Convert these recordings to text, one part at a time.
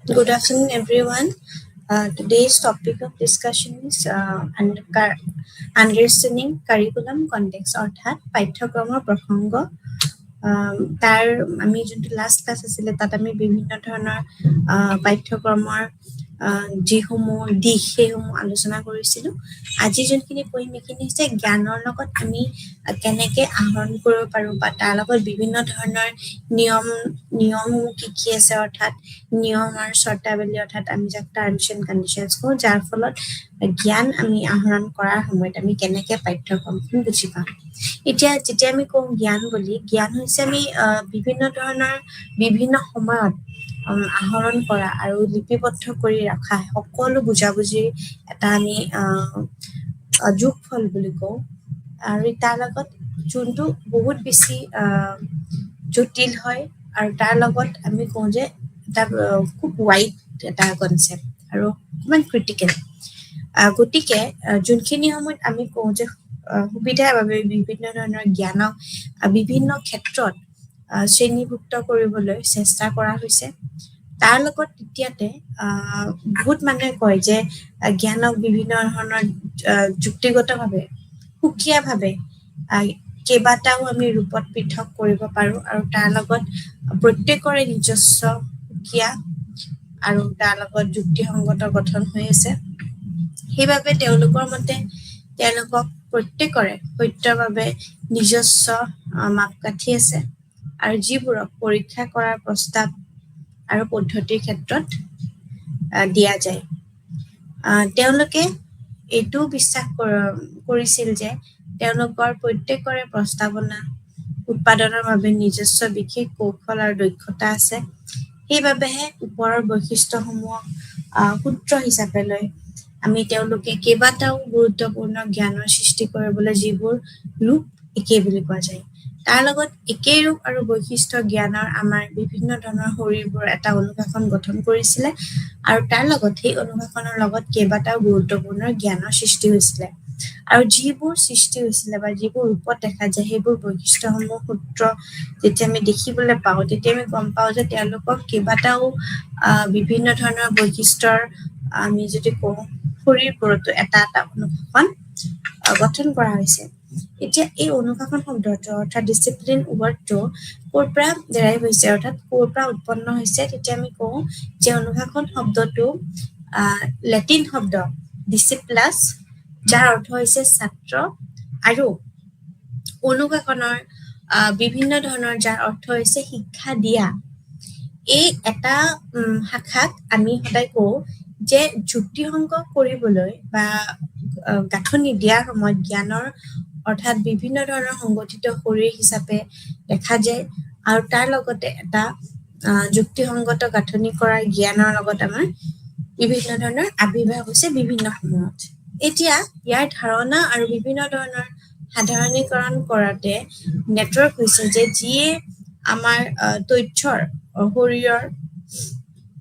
Good afternoon, everyone. Today's topic of discussion is understanding curriculum context অৰ্থাৎ পাঠ্যক্ৰমৰ প্ৰসংগ তাৰ আমি যোনটো লাষ্ট ক্লাছ আছিলে তাত আমি বিভিন্ন ধৰণৰ পাঠ্যক্ৰমৰ যিসমূহ দিশ সেইসমূহ আলোচনা কৰিছিলোঁ আজি যোনখিনি পঢ়িম এইখিনি হৈছে জ্ঞানৰ লগত আমি কেনেকৈ আহৰণ কৰিব পাৰোঁ বা তাৰ লগত বিভিন্ন ধৰণৰ নিয়মসমূহ কি আছে অৰ্থাৎ নিয়ম আৰু চৰ্তাৱলী অৰ্থাৎ আমি যাক টাৰ্মছ এণ্ড কণ্ডিশ্যনছ কওঁ যাৰ ফলত জ্ঞান আমি আহৰণ কৰাৰ সময়ত আমি কেনেকৈ পাঠ্যক্ৰমখন বুজি পাম এতিয়া যেতিয়া আমি কওঁ জ্ঞান বুলি জ্ঞান হৈছে আমি বিভিন্ন ধৰণৰ বিভিন্ন সময়ত আহৰণ কৰা আৰু লিপিবদ্ধ কৰি ৰখা সকলো বুজাবুজিৰ এটা আমি যোগফল বুলি কওঁ আৰু তাৰ লগত যোনটো বহুত বেছি জটিল হয় আৰু তাৰ লগত আমি কওঁ যে এটা খুব ৱাইড এটা কনচেপ্ট আৰু অকণমান ক্ৰিটিকেল গতিকে যোনখিনি সময়ত আমি কওঁ যে সুবিধাৰ বাবে বিভিন্ন ধৰণৰ জ্ঞানক বিভিন্ন ক্ষেত্ৰত শ্ৰেণীভুক্ত কৰিবলৈ চেষ্টা কৰা হৈছে তাৰ লগত তেতিয়াতে বহুত মানুহে কয় যে জ্ঞানক বিভিন্ন ধৰণৰ যুক্তিগতভাৱে সুকীয়াভাৱে কেইবাটাও আমি ৰূপত পৃথক কৰিব পাৰোঁ আৰু তাৰ লগত প্ৰত্যেকৰে নিজস্ব সুকীয়া আৰু তাৰ লগত যুক্তিসংগত গঠন হৈ আছে সেইবাবে তেওঁলোকৰ মতে তেওঁলোকক প্ৰত্যেকৰে সত্যৰ বাবে নিজস্ব মাপকাঠি আছে আৰু যিবোৰক পৰীক্ষা কৰাৰ প্ৰস্তাৱ আৰু পদ্ধতিৰ ক্ষেত্ৰত দিয়া যায় তেওঁলোকে এইটো বিশ্বাস কৰিছিল যে তেওঁলোকৰ প্ৰত্যেকৰে প্ৰস্তাৱনা উৎপাদনৰ বাবে নিজস্ব বিশেষ কৌশল আৰু দক্ষতা আছে সেইবাবেহে ওপৰৰ বৈশিষ্ট্যসমূহক সূত্ৰ হিচাপে লৈ আমি তেওঁলোকে কেইবাটাও গুৰুত্বপূৰ্ণ জ্ঞানৰ সৃষ্টি কৰিবলৈ যিবোৰ ৰূপ একেই বুলি কোৱা যায় তাৰ লগত একেই ৰূপ আৰু বৈশিষ্ট্য জ্ঞানৰ আমাৰ বিভিন্ন ধৰণৰ শৰীৰবোৰ এটা অনুশাসন গঠন কৰিছিলে আৰু তাৰ লগত সেই অনুশাসনৰ লগত কেইবাটাও গুৰুত্বপূৰ্ণ জ্ঞানৰ সৃষ্টি হৈছিলে আৰু যিবোৰ সৃষ্টি হৈছিলে বা যিবোৰ ৰূপত দেখা যায় সেইবোৰ বৈশিষ্ট্যসমূহ সূত্ৰ যেতিয়া আমি দেখিবলৈ পাওঁ তেতিয়া আমি গম পাওঁ যে তেওঁলোকক কেইবাটাও বিভিন্ন ধৰণৰ বৈশিষ্ট্যৰ আমি যদি কওঁ শৰীৰবোৰতো এটা এটা অনুশাসন গঠন কৰা হৈছে এতিয়া এই অনুশাসন শব্দটো অৰ্থাৎ ডিচিপ্লিন ৱৰ্ডটো ক'ৰ পৰা ডেৰাইভ হৈছে অৰ্থাৎ ক'ৰ পৰা উৎপন্ন হৈছে তেতিয়া আমি কওঁ যে অনুশাসন শব্দটো লেটিন শব্দ ডিচিপ্লাছ যাৰ অৰ্থ হৈছে ছাত্ৰ আৰু অনুশাসনৰ বিভিন্ন ধৰণৰ যাৰ অৰ্থ হৈছে শিক্ষা দিয়া এই এটা শাখাক আমি সদায় কওঁ যে যুক্তিসংগ কৰিবলৈ বা গাঁথনি দিয়াৰ সময়ত জ্ঞানৰ অৰ্থাৎ বিভিন্ন ধৰণৰ সংগঠিত শৰীৰ হিচাপে দেখা যায় আৰু তাৰ লগতে এটা যুক্তিসংগত গাঁথনি কৰাৰ জ্ঞানৰ লগত আমাৰ বিভিন্ন ধৰণৰ আবিৰ্ভাৱ হৈছে বিভিন্ন সময়ত এতিয়া ইয়াৰ ধাৰণা আৰু বিভিন্ন ধৰণৰ সাধাৰণীকৰণ কৰাতে নেটৱৰ্ক হৈছে যে যিয়ে আমাৰ তথ্যৰ শৰীৰৰ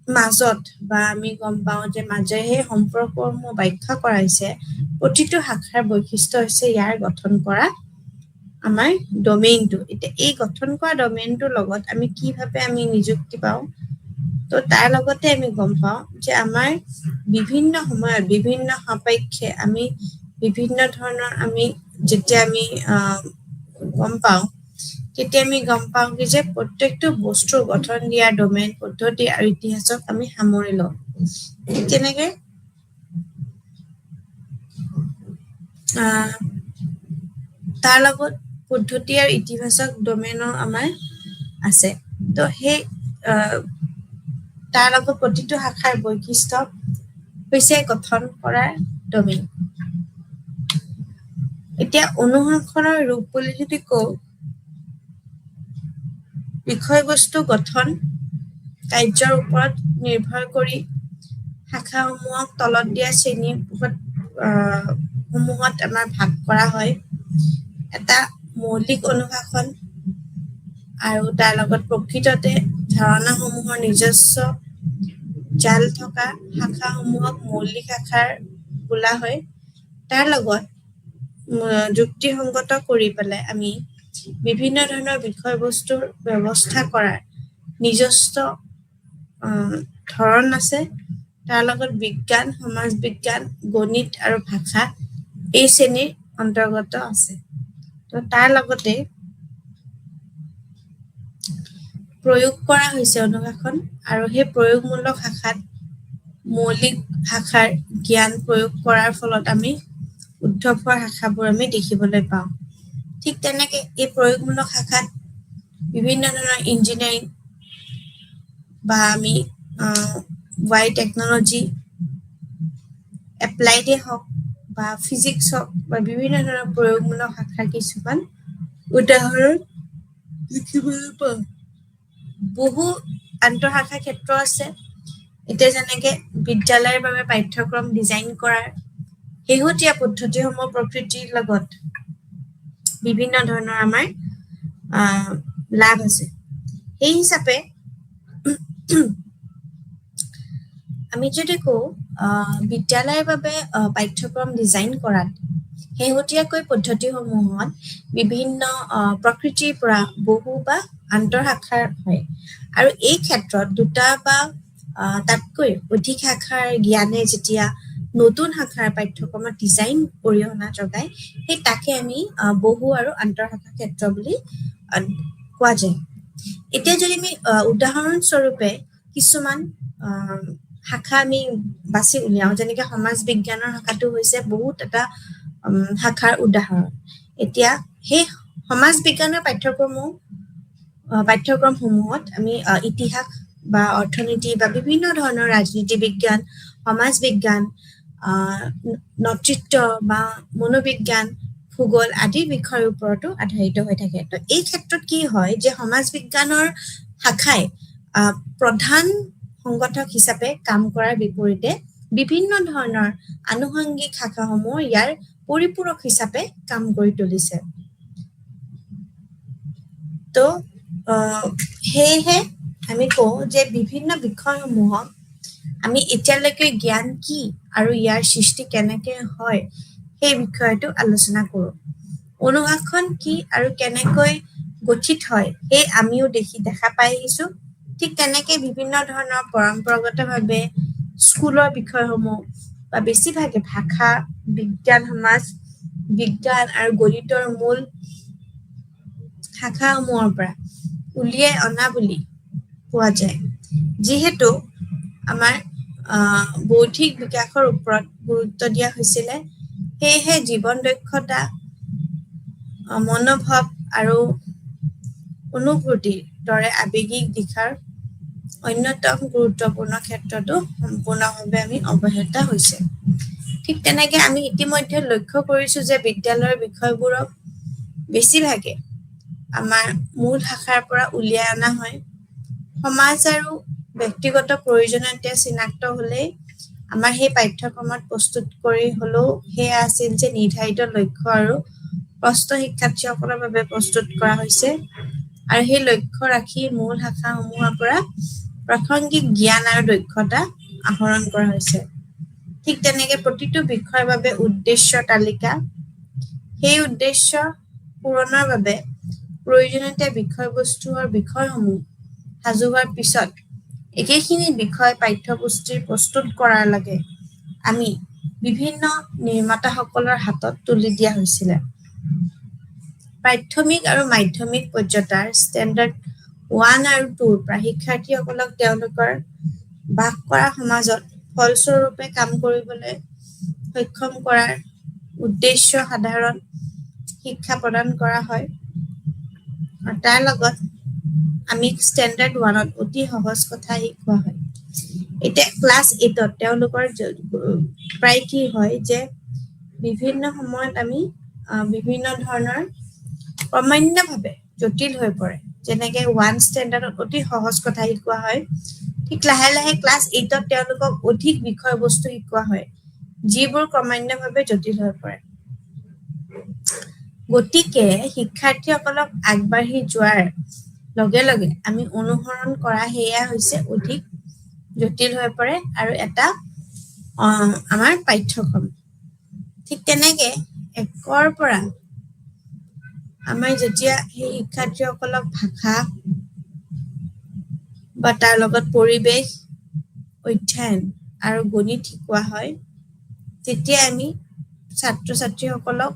মাজত বা আমি গম পাওঁ যে মাজেহে সম্পৰ্কসমূহ ব্যাখ্যা কৰা হৈছে প্ৰতিটো শাখাৰ বৈশিষ্ট্য হৈছে ইয়াৰ গঠন কৰা আমাৰ ডমেইনটো এতিয়া এই গঠন কৰা ডমেইনটোৰ লগত আমি কিভাৱে আমি নিযুক্তি পাওঁ তো তাৰ লগতে আমি গম পাওঁ যে আমাৰ বিভিন্ন সময়ত বিভিন্ন সাপেক্ষে আমি বিভিন্ন ধৰণৰ আমি যেতিয়া আমি গম পাওঁ তেতিয়া আমি গম পাওঁ কি যে প্ৰত্যেকটো বস্তুৰ গঠন দিয়া ডমেইন পদ্ধতি আৰু ইতিহাসক আমি সামৰি লওঁ তেনেকৈ তাৰ লগত পদ্ধতি আৰু ইতিবাচক ডমেইনো আমাৰ আছে তো সেই তাৰ লগত প্ৰতিটো শাখাৰ বৈশিষ্ট্য হৈছে গঠন কৰাৰ ডমেইন এতিয়া অনুশাসনৰ ৰূপ বুলি যদি কওঁ বিষয়বস্তু গঠন কাৰ্যৰ ওপৰত নিৰ্ভৰ কৰি শাখাসমূহক তলত দিয়া শ্ৰেণীসমূহত আমাৰ ভাগ কৰা হয় এটা মৌলিক অনুশাসন আৰু তাৰ লগত প্ৰকৃততে ধাৰণাসমূহৰ নিজস্ব জাল থকা শাখাসমূহক মৌলিক শাখাৰ বোলা হয় তাৰ লগত যুক্তিসংগত কৰি পেলাই আমি বিভিন্ন ধৰণৰ বিষয়বস্তুৰ ব্যৱস্থা কৰাৰ নিজস্ব ধৰণ আছে, তাৰ লগত বিজ্ঞান, সমাজ বিজ্ঞান, গণিত আৰু ভাষা এই শ্ৰেণীৰ অন্তৰ্গত আছে। তো তাৰ লগতে প্ৰয়োগ কৰা হৈছে অনুশাসন, আৰু সেই প্ৰয়োগমূলক শাখাত মৌলিক ভাষাৰ জ্ঞান প্ৰয়োগ কৰাৰ ফলত আমি উদ্ধৱ হোৱা শাখাবোৰ আমি দেখিবলৈ পাওঁ। ঠিক তেনেকে এই প্ৰয়োগমূলক শাখাত বিভিন্ন ধৰণৰ ইঞ্জিনিয়াৰিং বা আমি ৱাই টেকনলজি, এপ্লাইডে হওক বা ফিজিক্স হওক বা বিভিন্ন ধৰণৰ প্ৰয়োগমূলক শাখাৰ কিছুমান উদাহৰণ দেখিবলৈ পাওঁ। বহু আন্তঃশাখা ক্ষেত্ৰ আছে। এতিয়া যেনেকে বিদ্যালয়ৰ বাবে পাঠ্যক্ৰম ডিজাইন কৰাৰ শেহতীয়া পদ্ধতিসমূহ প্ৰকৃতিৰ লগত বিভিন্ন ধৰণৰ আমাৰ লাভ আছে। সেই হিচাপে আমি যদি কওঁ বিদ্যালয়ৰ বাবে পাঠ্যক্ৰম ডিজাইন কৰাত শেহতীয়াকৈ পদ্ধতিসমূহত বিভিন্ন প্ৰকৃতিৰ পৰা বহু বা আন্তঃশাখাৰ হয়, আৰু এই ক্ষেত্ৰত দুটা বা তাতকৈ অধিক শাখাৰ জ্ঞানে যেতিয়া নতুন শাখাৰ পাঠ্যক্ৰমত ডিজাইন অৰিহণা যোগায়, সেই তাকে আমি বহু আৰু আন্তঃশাখা ক্ষেত্ৰ বুলি কোৱা যায়। এতিয়া যদি আমি উদাহৰণস্বৰূপে কিছুমান শাখা আমি বাছি উলিয়াওঁ, যেনেকে সমাজ বিজ্ঞানৰ শাখাটো হৈছে বহুত এটা শাখাৰ উদাহৰণ। এতিয়া সেই সমাজ বিজ্ঞানৰ পাঠ্যক্ৰমসমূহত আমি ইতিহাস বা অৰ্থনীতি বা বিভিন্ন ধৰণৰ ৰাজনীতি বিজ্ঞান, সমাজ বিজ্ঞান, নেতৃত্ব বা মনোবিজ্ঞান, ভূগোল আদিৰ বিষয়ৰ ওপৰতো আধাৰিত হৈ থাকে। তো এই ক্ষেত্ৰত কি হয় যে সমাজ বিজ্ঞানৰ শাখাই প্ৰধান সংগঠক হিচাপে কাম কৰাৰ বিপৰীতে বিভিন্ন ধৰণৰ আনুষংগিক শাখাসমূহ ইয়াৰ পৰিপূৰক হিচাপে কাম কৰি তুলিছে। তো সেয়েহে আমি কওঁ যে বিভিন্ন বিষয়সমূহক আমি এতিয়ালৈকে জ্ঞান কি আৰু ইয়াৰ সৃষ্টি কেনেকে হয় সেই বিষয়টো আলোচনা কৰোঁ। অনুশাসন কি আৰু কেনেকৈ গঠিত হয় সেই আমিও দেখা পাই আহিছো। ঠিক তেনেকে বিভিন্ন ধৰণৰ পৰম্পৰাগতভাৱে স্কুলৰ বিষয়সমূহ বা বেছিভাগে ভাষা, বিজ্ঞান, সমাজ বিজ্ঞান আৰু গণিতৰ মূল শাখাসমূহৰ পৰা উলিয়াই অনা বুলি পোৱা যায়। যিহেতু আমাৰ বৌদ্ধিক বিকাশৰ ওপৰত গুৰুত্ব দিয়া হৈছিলে, সেয়েহে জীৱন দক্ষতা, মনোভাৱ আৰু অনুভূতিৰ দৰে আৱেগিক দিশৰ অন্যতম গুৰুত্বপূৰ্ণ ক্ষেত্ৰতো সম্পূৰ্ণভাৱে আমি অৱহেলিত হৈছে। ঠিক তেনেকে আমি ইতিমধ্যে লক্ষ্য কৰিছো যে বিদ্যালয়ৰ বিষয়বোৰক বেছিভাগে আমাৰ মূল শাখাৰ পৰা উলিয়াই অনা হয়। সমাজ আৰু ব্যক্তিগত প্ৰয়োজনীয়তা চিনাক্ত হলেই আমাৰ সেই পাঠ্যক্ৰমত প্ৰস্তুত কৰি হলেও সেয়া আছিল যে নিৰ্ধাৰিত লক্ষ্য আৰু প্ৰস্ত শিক্ষাৰ্থীসকলৰ বাবে প্ৰস্তুত কৰা হৈছে, আৰু সেই লক্ষ্য ৰাখি মূল শাখাসমূহৰ পৰা প্ৰাসংগিক জ্ঞান আৰু দক্ষতা আহৰণ কৰা হৈছে। ঠিক তেনেকে প্ৰতিটো বিষয়ৰ বাবে উদ্দেশ্য তালিকা, সেই উদ্দেশ্য পূৰণৰ বাবে প্ৰয়োজনীয়তা বিষয়বস্তুৰ বিষয়সমূহ সাজু হোৱাৰ পিছত একেখিনি বিষয় পাঠ্যপুথিৰ প্ৰস্তুত কৰাৰ লাগে আমি বিভিন্ন নিৰ্মাতাসকলৰ হাতত তুলি দিয়া হৈছিলে। প্ৰাথমিক আৰু মাধ্যমিক পৰ্যায়ৰ ষ্টেণ্ডাৰ্ড 1 আৰু 2 পৰা শিক্ষাৰ্থীসকলক তেওঁলোকৰ বাস কৰা সমাজত ফলস্বৰূপে কাম কৰিবলৈ সক্ষম কৰাৰ উদ্দেশ্য সাধাৰণ শিক্ষা প্ৰদান কৰা হয়। আৰু তাৰ লগত আমি ষ্টেণ্ডাৰ্ড 1ত অতি সহজ কথা শিকোৱা হয়। এতিয়া ক্লাছ 8ত তেওঁলোকৰ প্ৰায় কি হয় যে বিভিন্ন সময়ত আমি বিভিন্ন ধৰণৰ ক্ৰমান্বয়ভাৱে জটিল হৈ পৰে। যেনেকে 1 ষ্টেণ্ডাৰ্ডত অতি সহজ কথা শিকোৱা হয়, ঠিক লাহে লাহে ক্লাছ 8ত তেওঁলোকক অধিক বিষয়বস্তু শিকোৱা হয়, যিবোৰ ক্ৰমান্বয়ভাৱে জটিল হৈ পৰে। গতিকে শিক্ষাৰ্থীসকলক আগবাঢ়ি যোৱাৰ লগে লগে আমি অনুসৰণ কৰা সেয়া হৈছে অধিক জটিল হৈ পৰে আৰু এটা আমাৰ পাঠ্যক্ৰম। ঠিক তেনেকে 1ৰ পৰা আমাৰ যেতিয়া সেই শিক্ষাৰ্থীসকলক ভাষা, বা তাৰ লগত পৰিৱেশ অধ্যয়ন আৰু গণিত শিকোৱা হয়, তেতিয়া আমি ছাত্ৰ ছাত্ৰীসকলক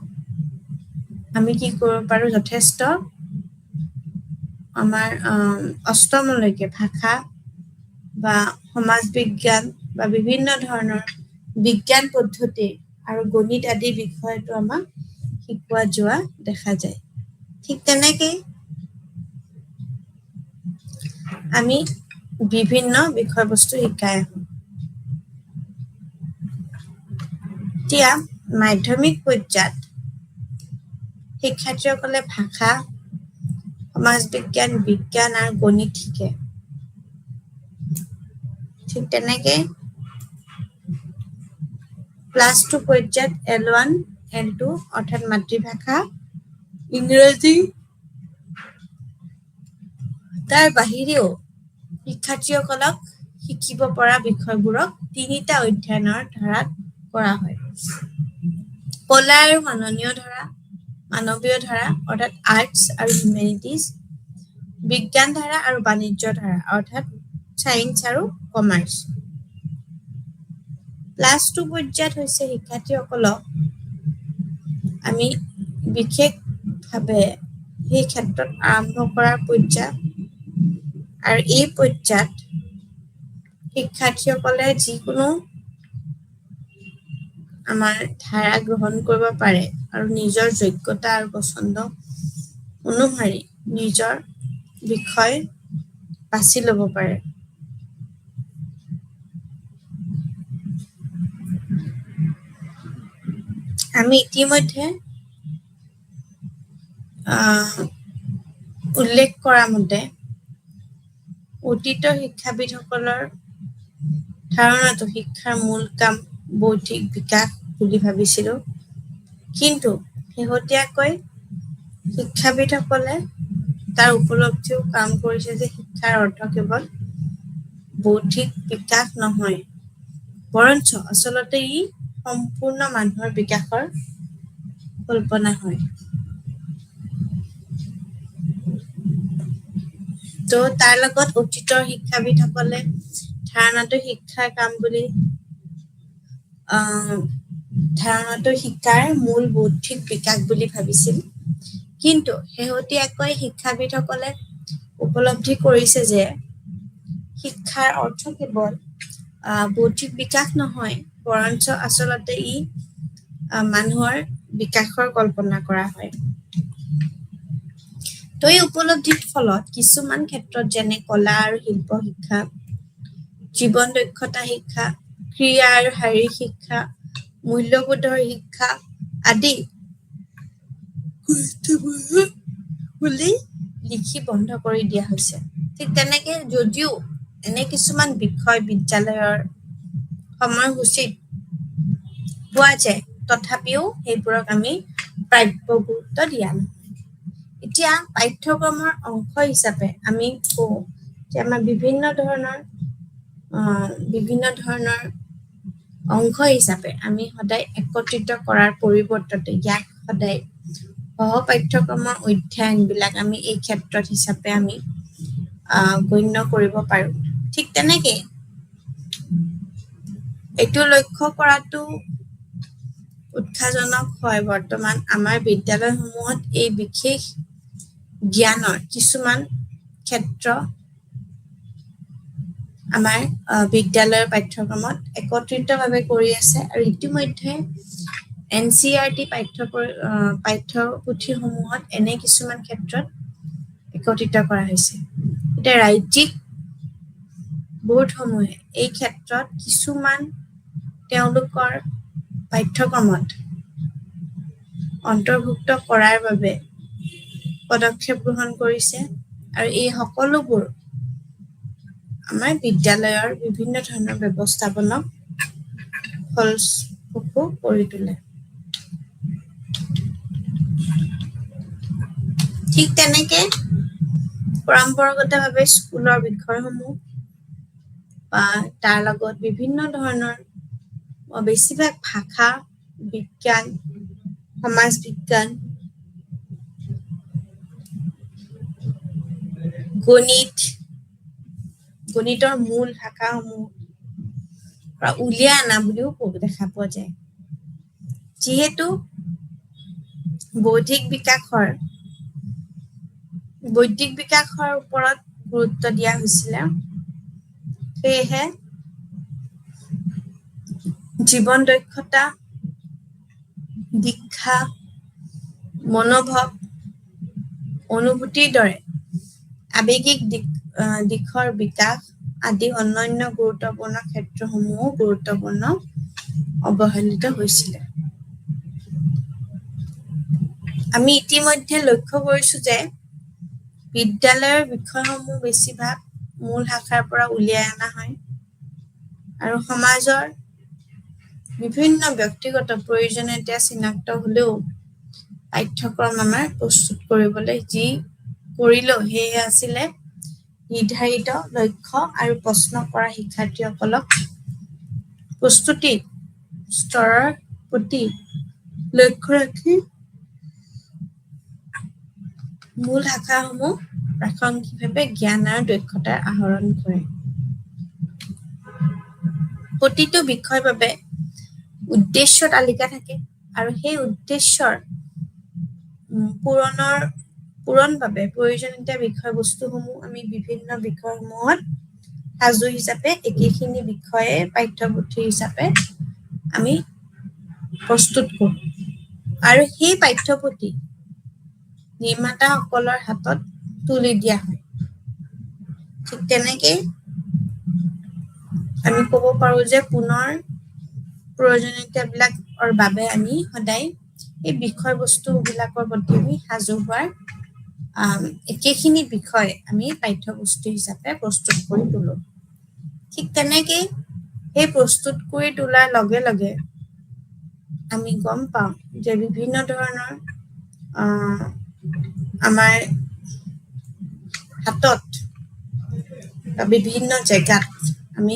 আমি কি কৰিব পাৰো, যথেষ্ট আমাৰ অষ্টমলৈকে ভাষা বা সমাজ বিজ্ঞান বা বিভিন্ন ধৰণৰ বিজ্ঞান পদ্ধতি আৰু গণিত আদি বিষয়টো আমাক শিকোৱা যোৱা দেখা যায়। ঠিক তেনেকেই আমি বিভিন্ন বিষয়বস্তু শিকাই আহো। এতিয়া মাধ্যমিক পৰ্যায়ত শিক্ষাৰ্থীসকলে ভাষা, সমাজ বিজ্ঞান, বিজ্ঞান আৰু গণিত শিকে। ঠিক তেনেকে ক্লাছ 2 পৰ্যায়ত L1, L2 অৰ্থাৎ মাতৃভাষা, ইংৰাজী, তাৰ বাহিৰেও শিক্ষাৰ্থীসকলক শিকিব পৰা বিষয়বোৰক 3টা অধ্যয়নৰ ধাৰাত কৰা হয়। কলা আৰু মাননীয় ধাৰা, মানৱীয় ধাৰা অৰ্থাৎ আৰ্টছ আৰু হিউমেনিটিজ, বিজ্ঞান ধাৰা আৰু বাণিজ্য ধাৰা অৰ্থাৎ ছায়েন্স আৰু কমাৰ্চ। ক্লাছ 2 পৰ্যায়ত হৈছে শিক্ষাৰ্থীসকলক আমি বিশেষভাৱে সেই ক্ষেত্ৰত আৰম্ভ কৰাৰ পৰ্যায়, আৰু এই পৰ্যায়ত শিক্ষাৰ্থীসকলে যিকোনো আমাৰ ধাৰা গ্ৰহণ কৰিব পাৰে আৰু নিজৰ যোগ্যতা আৰু পছন্দ অনুসৰি নিজৰ বিষয় বাছি ল'ব পাৰে। আমি ইতিমধ্যে উল্লেখ কৰা মতে অতীতৰ শিক্ষাবিদসকলৰ ধাৰণাটো শিক্ষাৰ মূল কাম বৌদ্ধিক বিকাশ বুলি ভাবিছিলো, কিন্তু শেহতীয়াকৈ শিক্ষাবিদসকলে তাৰ উপলব্ধিও কাম কৰিছে যে শিক্ষাৰ অৰ্থ কেৱল বৌদ্ধিক বিকাশ নহয়, বৰঞ্চ আচলতে ই সম্পূৰ্ণ মানুহৰ বিকাশৰ কল্পনা হয়। তো তাৰ লগত অতীতৰ শিক্ষাবিদসকলে ধাৰণাটো শিক্ষাৰ কাম বুলি ধাৰণাটো শিক্ষাৰ মূল বৌদ্ধিক বিকাশ বুলি ভাবিছিল, কিন্তু শেহতীয়াকৈ শিক্ষাবিদসকলে উপলব্ধি কৰিছে যে শিক্ষাৰ অৰ্থ কেৱল বৌদ্ধিক বিকাশ নহয়, বৰঞ্চ আচলতে ই মানুহৰ বিকাশৰ কল্পনা কৰা হয়। তো এই উপলব্ধিৰ ফলত কিছুমান ক্ষেত্ৰত যেনে কলা আৰু শিল্প শিক্ষা, জীৱন দক্ষতা শিক্ষা, ক্ৰিয়া আৰু শাৰীৰিক শিক্ষা, মূল্যবোধৰ শিক্ষা আদি বুলি লিখি বন্ধ কৰি দিয়া হৈছে। ঠিক তেনেকে যদিও এনে কিছুমান বিষয় বিদ্যালয়ৰ সময়সূচীত পোৱা যায়, তথাপিও সেইবোৰক আমি প্ৰাপ্য গুৰুত্ব দিয়া নহয়। এতিয়া পাঠ্যক্ৰমৰ অংশ হিচাপে আমি কওঁ যে আমাৰ বিভিন্ন ধৰণৰ অংশ হিচাপে আমি সদায় একত্ৰিত কৰাৰ পৰিৱৰ্ততে ইয়াক সদায় সহ পাঠ্যক্ৰমৰ অধ্যয়নবিলাক আমি এই ক্ষেত্ৰত হিচাপে আমি গণ্য কৰিব পাৰো। ঠিক তেনেকে এইটো লক্ষ্য কৰাটো উৎসাহজনক হয়, বৰ্তমান আমাৰ বিদ্যালয়সমূহত এই বিশেষ জ্ঞানৰ কিছুমান ক্ষেত্ৰ আমাৰ বিদ্যালয়ৰ পাঠ্যক্ৰমত একত্ৰিতভাৱে কৰি আছে, আৰু ইতিমধ্যে NCERT পাঠ্যপুথিসমূহত এনে কিছুমান ক্ষেত্ৰত একত্ৰিত কৰা হৈছে। এতিয়া ৰাজ্যিক বোৰ্ডসমূহে এই ক্ষেত্ৰত কিছুমান তেওঁলোকৰ পাঠ্যক্ৰমত অন্তৰ্ভুক্ত কৰাৰ বাবে পদক্ষেপ গ্ৰহণ কৰিছে, আৰু এই সকলোবোৰ আমাৰ বিদ্যালয়ৰ বিভিন্ন ধৰণৰ ব্যৱস্থাপনক ফলপ্ৰসূ কৰি তোলে। ঠিক তেনেকে পৰম্পৰাগতভাৱে স্কুলৰ বিষয়সমূহ বা তাৰ লগত বিভিন্ন ধৰণৰ বেছিভাগ ভাষা, বিজ্ঞান, সমাজ বিজ্ঞান, গণিত গণিতৰ মূল শাখাসমূহ উলিয়াই অনা বুলিও দেখা পোৱা যায়। যিহেতু বৌদ্ধিক বিকাশৰ ওপৰত গুৰুত্ব দিয়া হৈছিলে, সেয়েহে জীৱন দক্ষতা, দীক্ষা, মনোভাৱ, অনুভূতিৰ দৰে আৱেগিক দিশৰ বিকাশ আদি অন্যান্য গুৰুত্বপূৰ্ণ ক্ষেত্ৰসমূহো গুৰুত্বপূৰ্ণ অৱহেলিত হৈছিলে। আমি ইতিমধ্যে লক্ষ্য কৰিছো যে বিদ্যালয়ৰ বিষয়সমূহ বেছিভাগ মূল শাখাৰ পৰা উলিয়াই অনা হয় আৰু সমাজৰ বিভিন্ন ব্যক্তিগত প্ৰয়োজনীয়তা চিনাক্ত হলেও পাঠ্যক্ৰম আমাৰ প্ৰস্তুত কৰিবলৈ যি কৰিলেও সেয়ে আছিলে নিৰ্ধাৰিত লক্ষ্য আৰু প্ৰশ্ন কৰা শিক্ষাৰ্থীসকলক প্ৰস্তুতি স্তৰৰ প্ৰতি লক্ষ্য ৰাখি মূল শাখাসমূহ প্ৰাসংগিকভাৱে জ্ঞান আৰু দক্ষতাৰ আহৰণ কৰে। প্ৰতিটো বিষয়ৰ বাবে উদ্দেশ্য তালিকা থাকে আৰু সেই উদ্দেশ্যৰ পূৰণ বাবে প্ৰয়োজনীয় বিষয়বস্তুসমূহ আমি বিভিন্ন বিষয়সমূহত সাজু হিচাপে একেখিনি বিষয়ে পাঠ্যপুথি হিচাপে আমি প্ৰস্তুত কৰোঁ আৰু সেই পাঠ্যপুথি নিৰ্মাতাসকলৰ হাতত তুলি দিয়া হয়। ঠিক তেনেকৈ আমি ক'ব পাৰোঁ যে পুনৰ প্ৰয়োজনীয়তাবিলাকৰ বাবে আমি সদায় এই বিষয়বস্তুবিলাকৰ প্ৰতি আমি সাজু হোৱাৰ একেখিনি বিষয় আমি পাঠ্যপুথি হিচাপে প্ৰস্তুত কৰি তোলোঁ। ঠিক তেনেকৈ সেই প্ৰস্তুত কৰি তোলাৰ লগে লগে আমি গম পাওঁ যে বিভিন্ন ধৰণৰ আমাৰ হাতত বা বিভিন্ন জেগাত আমি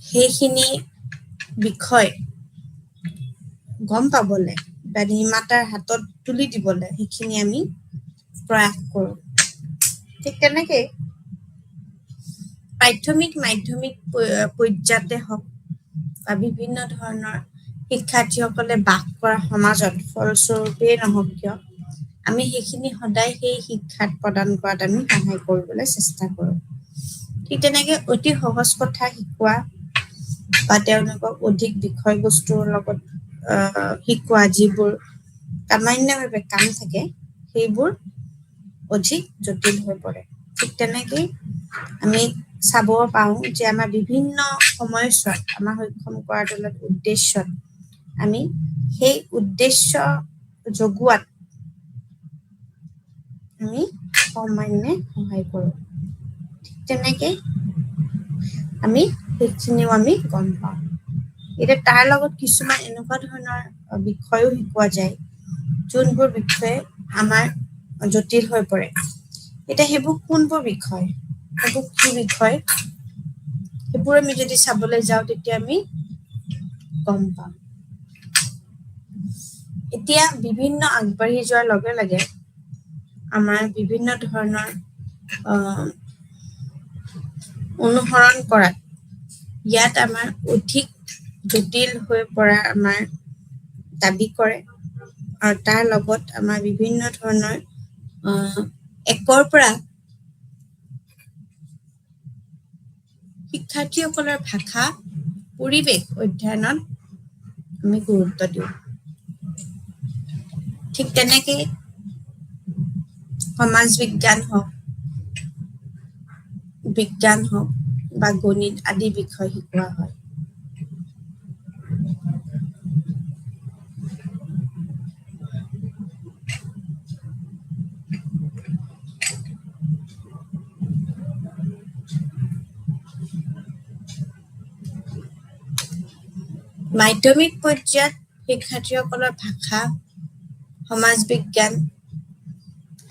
সেইখিনি বিষয় গম পাবলৈ বা নিৰ্মাতাৰ হাতত তুলি দিবলৈ সেইখিনি আমি প্ৰয়াস কৰোঁ। ঠিক তেনেকৈ প্ৰাথমিক মাধ্যমিক পৰ্যায়তে হওক বা বিভিন্ন ধৰণৰ শিক্ষাৰ্থীসকলে বাস কৰা সমাজত ফলস্বৰূপেই নহওক কিয় আমি সেইখিনি সদায় সেই শিক্ষাত প্ৰদান কৰাত আমি সহায় কৰিবলৈ চেষ্টা কৰোঁ। ঠিক তেনেকৈ অতি সহজ কথা শিকোৱা বা তেওঁলোকক অধিক বিষয়বস্তুৰ লগত শিকোৱা যিবোৰ সামান্যভাৱে কাম থাকে সেইবোৰ অধিক জটিল হৈ পৰে। ঠিক তেনেকৈ আমি চাব পাওঁ যে আমাৰ বিভিন্ন সময়ছোৱাত আমাৰ সক্ষম কৰাৰ তুলনাত উদ্দেশ্যত আমি সেই উদ্দেশ্য জগোৱাত আমি সমানে সহায় কৰোঁ। ঠিক তেনেকৈ আমি সেইখিনিও আমি গম পাওঁ। এতিয়া তাৰ লগত কিছুমান এনেকুৱা ধৰণৰ বিষয়ো শিকোৱা যায় যোনবোৰ বিষয়ে আমাৰ জটিল হৈ পৰে। এতিয়া সেইবোৰ কোনবোৰ বিষয়, সেইবোৰ কি বিষয়, সেইবোৰ আমি যদি চাবলৈ যাওঁ তেতিয়া আমি গম পাম। এতিয়া বিভিন্ন আগবাঢ়ি যোৱাৰ লগে লগে আমাৰ বিভিন্ন ধৰণৰ অনুসৰণ কৰাত ইয়াত আমাৰ অধিক জটিল হৈ পৰা আমাৰ দাবী কৰে আৰু তাৰ লগত আমাৰ বিভিন্ন ধৰণৰ একৰ পৰা শিক্ষাৰ্থীসকলৰ ভাষা পৰিৱেশ অধ্যয়নত আমি গুৰুত্ব দিওঁ। ঠিক তেনেকৈ সমাজ বিজ্ঞান হওক বা গণিত আদি বিষয় শিকোৱা হয়। মাধ্যমিক পৰ্যায়ত শিক্ষাৰ্থীসকলৰ ভাষা, সমাজ বিজ্ঞান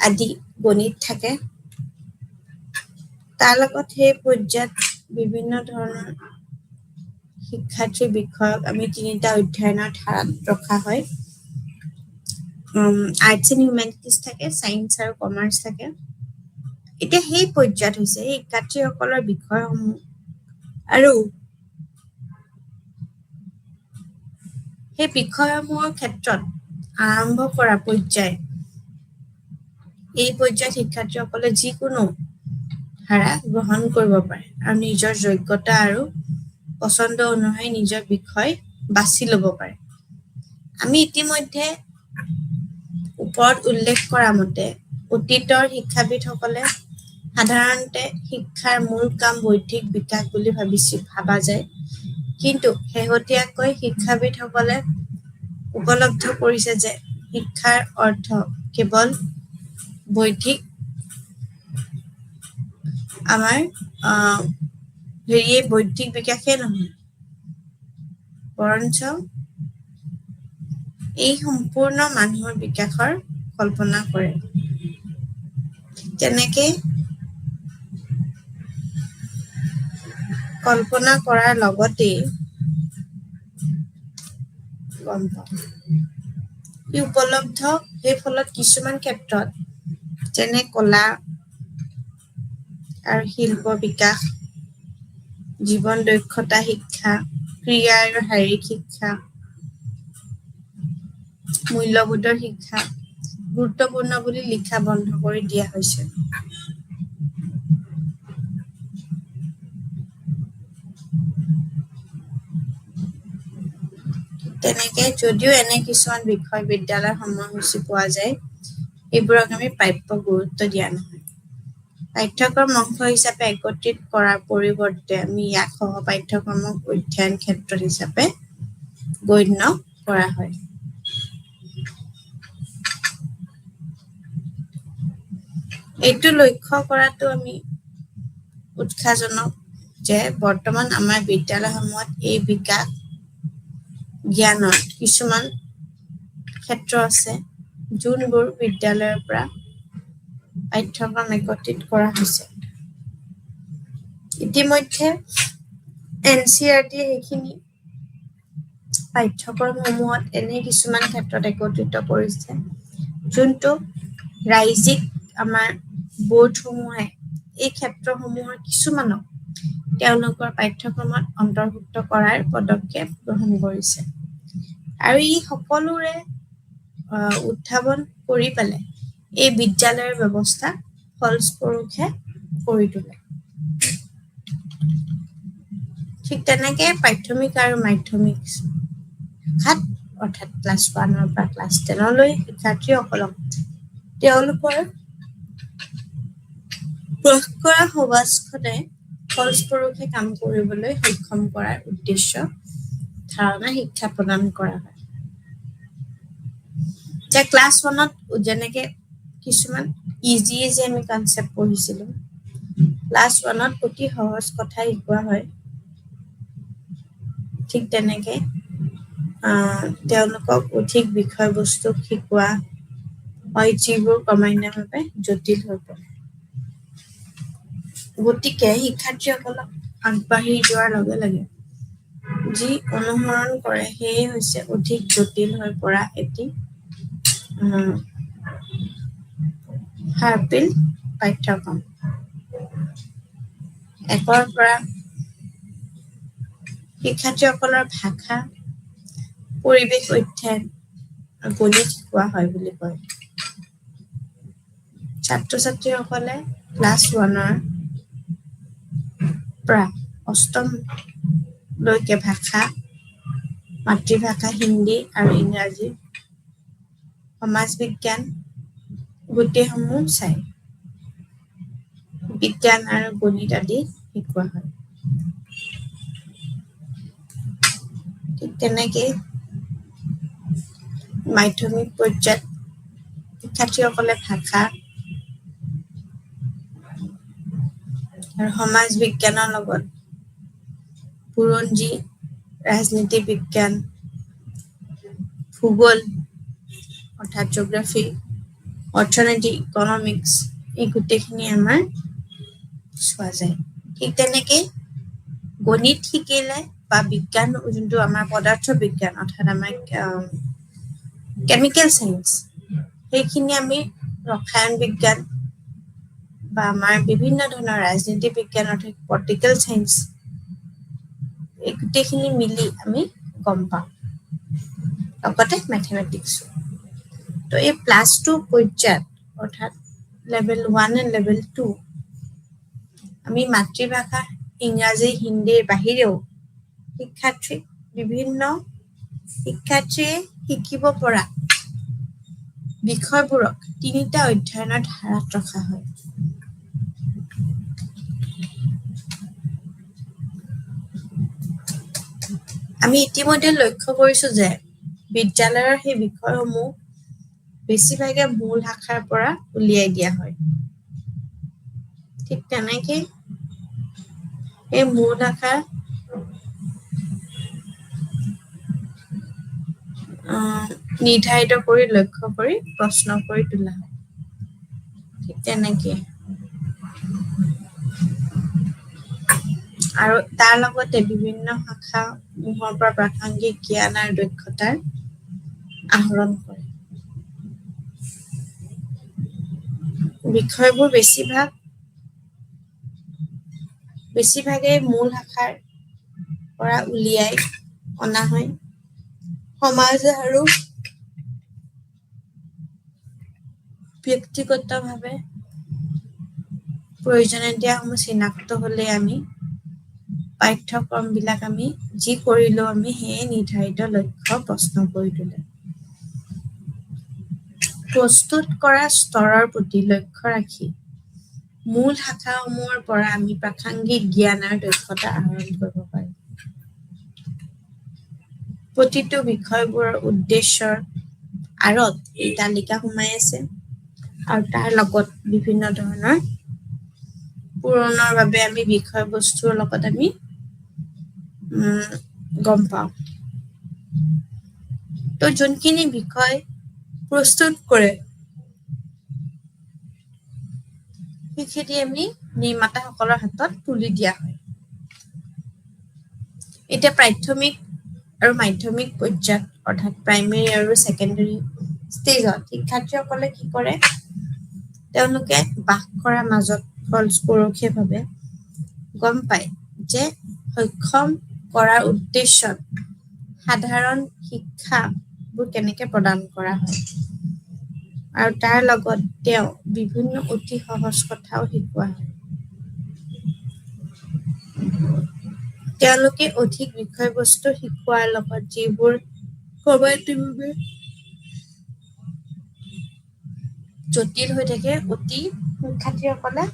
আদি গণিত থাকে। তাৰ লগত সেই পৰ্যায়ত বিভিন্ন ধৰণৰ শিক্ষাৰ্থীৰ বিষয়ক আমি 3টা অধ্যয়নৰ ধাৰাত ৰখা হয়। আৰ্টছ এণ্ড হিউমেনিটিজ থাকে, ছায়েন্স আৰু কমাৰ্চ থাকে। এতিয়া সেই পৰ্যায়ত হৈছে এই শিক্ষাৰ্থীসকলৰ বিষয়সমূহ আৰু সেই বিষয়সমূহৰ ক্ষেত্ৰত আৰম্ভ কৰা পৰ্যায়, এই পৰ্যায়ত শিক্ষাৰ্থীসকলে যিকোনো ধাৰা গ্ৰহণ কৰিব পাৰে আৰু নিজৰ যোগ্যতা আৰু পচন্দ অনুসৰি নিজৰ বিষয় বাছি ল'ব পাৰে। আমি ইতিমধ্যে ওপৰত উল্লেখ কৰা মতে অতীতৰ শিক্ষাবিদসকলে সাধাৰণতে শিক্ষাৰ মূল কাম বৌদ্ধিক বিকাশ বুলি ভাবা যায়, কিন্তু শেহতীয়াকৈ শিক্ষাবিদসকলে উপলব্ধ কৰিছে যে শিক্ষাৰ অৰ্থ কেৱল বৌদ্ধিক বৌদ্ধিক বিকাশে নহয়, বৰঞ্চ এই সম্পূৰ্ণ মানুহৰ বিকাশৰ কল্পনা কৰে। তেনেকে কল্পনা কৰাৰ লগতে গম পাওঁ ই উপলব্ধ, সেই ফলত কিছুমান ক্ষেত্ৰত যেনে কলা আৰু শিল্প বিকাশ, জীৱন দক্ষতা শিক্ষা, ক্ৰিয়া আৰু শাৰীৰিক শিক্ষা, মূল্যবোধৰ শিক্ষা গুৰুত্বপূৰ্ণ বুলি লিখা বন্ধ কৰি দিয়া হৈছে। তেনেকে যদিও এনে কিছুমান বিষয় বিদ্যালয়ৰ সময়সূচী পোৱা যায়, এইবোৰক আমি প্ৰাপ্য গুৰুত্ব দিয়া নহয়। পাঠ্যক্ৰম অংশ হিচাপে একত্ৰিত কৰাৰ পৰিৱৰ্তে আমি ইয়াক সহ পাঠ্যক্ৰমক অধ্যয়ন ক্ষেত্ৰ হিচাপে গণ্য কৰা হয়। এইটো লক্ষ্য কৰাটো আমি উৎসাহজনক যে বৰ্তমান আমাৰ বিদ্যালয়সমূহত এই বিকাশ জ্ঞানৰ কিছুমান ক্ষেত্ৰ আছে যোনবোৰ বিদ্যালয়ৰ পৰা পাঠ্যক্ৰম একত্ৰিত কৰা হৈছে। ইতিমধ্যে NCERT সেইখিনি পাঠ্যক্ৰমসমূহত এনে কিছুমান ক্ষেত্ৰত একত্ৰিত কৰিছে, যোনটো ৰাজ্যিক আমাৰ বোৰ্ডসমূহে এই ক্ষেত্ৰসমূহৰ কিছুমানক তেওঁলোকৰ পাঠ্যক্ৰমত অন্তৰ্ভুক্ত কৰাৰ পদক্ষেপ গ্ৰহণ কৰিছে। আৰু ই সকলোৰে উত্থাপন কৰি পেলাই এই বিদ্যালয়ৰ ব্যৱস্থা ফলস্বৰূপে কৰি তোলে। ঠিক তেনেকে প্ৰাথমিক আৰু মাধ্যমিক শিক্ষাত অৰ্থাৎ ক্লাছ 1ৰ পৰা ক্লাছ 10লৈ শিক্ষাৰ্থীসকলক তেওঁলোকৰ প্ৰয়োগ কৰা সমাজখনে ফলস্বৰূপে কাম কৰিবলৈ সক্ষম কৰাৰ উদ্দেশ্য ধাৰণা শিক্ষা প্ৰদান কৰা হয়। যে ক্লাছ 1ত যেনেকে কিছুমান ইজি আমি কনচেপ্ট পঢ়িছিলো, ক্লাছ 1ত অতি সহজ কথা শিকোৱা হয়। ঠিক তেনেকে তেওঁলোকক অধিক বিষয়বস্তু শিকোৱা হয়, যিবোৰ ক্ৰমান্বয়ভাৱে জটিল হৈ পৰে। গতিকে শিক্ষাৰ্থীসকলক আগবাঢ়ি যোৱাৰ লগে লগে যি অনুসৰণ কৰে সেয়ে হৈছে অধিক জটিল হৈ পৰা এটি হাৰপিল পাঠ্যক্ৰম। একৰ পৰা শিক্ষাৰ্থীসকলৰ ভাষা, পৰিৱেশ অধ্যয়ন, গণিত শিকোৱা হয় বুলি কয়। ছাত্ৰ-ছাত্ৰীসকলে ক্লাছ 1ৰ পৰা 8মলৈকে ভাষা, মাতৃভাষা হিন্দী আৰু ইংৰাজী, সমাজ বিজ্ঞান গোটেইসমূহ চায়। বিজ্ঞান আৰু গণিত আদি শিকোৱা হয়। ঠিক তেনেকে মাধ্যমিক পৰ্যায়ত শিক্ষাৰ্থীসকলে ভাষা আৰু সমাজ বিজ্ঞানৰ লগত বুৰঞ্জী, ৰাজনীতি বিজ্ঞান, ভূগোল অৰ্থাৎ জিঅ'গ্ৰাফী, অৰ্থনীতি, ইকনমিক্স এই গোটেইখিনি আমাৰ চোৱা যায়। ঠিক তেনেকে গণিত শিকিলে বা বিজ্ঞান যোনটো আমাৰ পদাৰ্থ বিজ্ঞান অৰ্থাৎ আমাৰ কেমিকেল চায়েন্স, সেইখিনি আমি ৰসায়ন বিজ্ঞান বা আমাৰ বিভিন্ন ধৰণৰ ৰাজনীতি বিজ্ঞান অৰ্থাৎ পলিটিকেল চায়েন্স এই গোটেইখিনি মিলি আমি গম পাওঁ লগতে মেথমেটিক্সো তো এই +2 পৰ্যায়ত অৰ্থাৎ লেভেল 1 and লেভেল 2 আমি মাতৃভাষা ইংৰাজী হিন্দীৰ বাহিৰেও বিভিন্ন শিক্ষাৰ্থীয়ে শিকিব পৰা বিষয়বোৰক 3টা অধ্যয়নৰ ধাৰাত ৰখা হয় আমি ইতিমধ্যে লক্ষ্য কৰিছো যে বিদ্যালয়ৰ সেই বিষয়সমূহ বেছিভাগে মূল শাখাৰ পৰা উলিয়াই দিয়া হয় ঠিক তেনেকে এই মূল শাখা নিৰ্ধাৰিত কৰি লক্ষ্য কৰি প্ৰশ্ন কৰি তোলা হয় ঠিক তেনেকে আৰু তাৰ লগতে বিভিন্ন শাখা সমূহৰ পৰা প্ৰাসংগিক জ্ঞান আৰু দক্ষতাৰ আহৰণ কৰে বিষয়বোৰ বেছিভাগে মূল শাখাৰ পৰা উলিয়াই অনা হয় সমাজ আৰু ব্যক্তিগতভাৱে প্ৰয়োজনীয়তাসমূহ চিনাক্ত হলে আমি পাঠ্যক্ৰমবিলাক আমি যি কৰিলেও আমি সেই নিৰ্ধাৰিত লক্ষ্য প্ৰশ্ন কৰি তোলে প্ৰস্তুত কৰা স্তৰৰ প্ৰতি লক্ষ্য ৰাখি মূল শাখাসমূহৰ পৰা আমি প্ৰাসংগিক জ্ঞান আৰু দক্ষতা আহৰণ কৰিব পাৰোঁ প্ৰতিটো বিষয়বোৰৰ উদ্দেশ্যৰ আঁৰত এই তালিকা সোমাই আছে আৰু তাৰ লগত বিভিন্ন ধৰণৰ পূৰণৰ বাবে আমি বিষয়বস্তুৰ লগত আমি গম পাওঁ তো যোনখিনি বিষয় প্ৰস্তুত কৰে সেইখিনি আমি নিৰ্মাতাসকলৰ হাতত তুলি দিয়া হয় এতিয়া প্ৰাথমিক আৰু মাধ্যমিক পৰ্যায়ত অৰ্থাৎ প্ৰাইমেৰী আৰু ছেকেণ্ডাৰী ষ্টেজত শিক্ষাৰ্থীসকলে কি কৰে তেওঁলোকে বাস কৰাৰ মাজত পৰোক্ষভাৱে গম পায় যে সক্ষম কৰাৰ উদ্দেশ্যত সাধাৰণ শিক্ষাবোৰ কেনেকে প্ৰদান কৰা হয় আৰু তাৰ লগত তেওঁ বিভিন্ন অতি সহজ কথাও শিকোৱা হয় তেওঁলোকে অধিক বিষয়বস্তু শিকোৱাৰ লগত যিবোৰ সময়টোৱে জটিল হৈ থাকে অতি শিক্ষাৰ্থীসকলে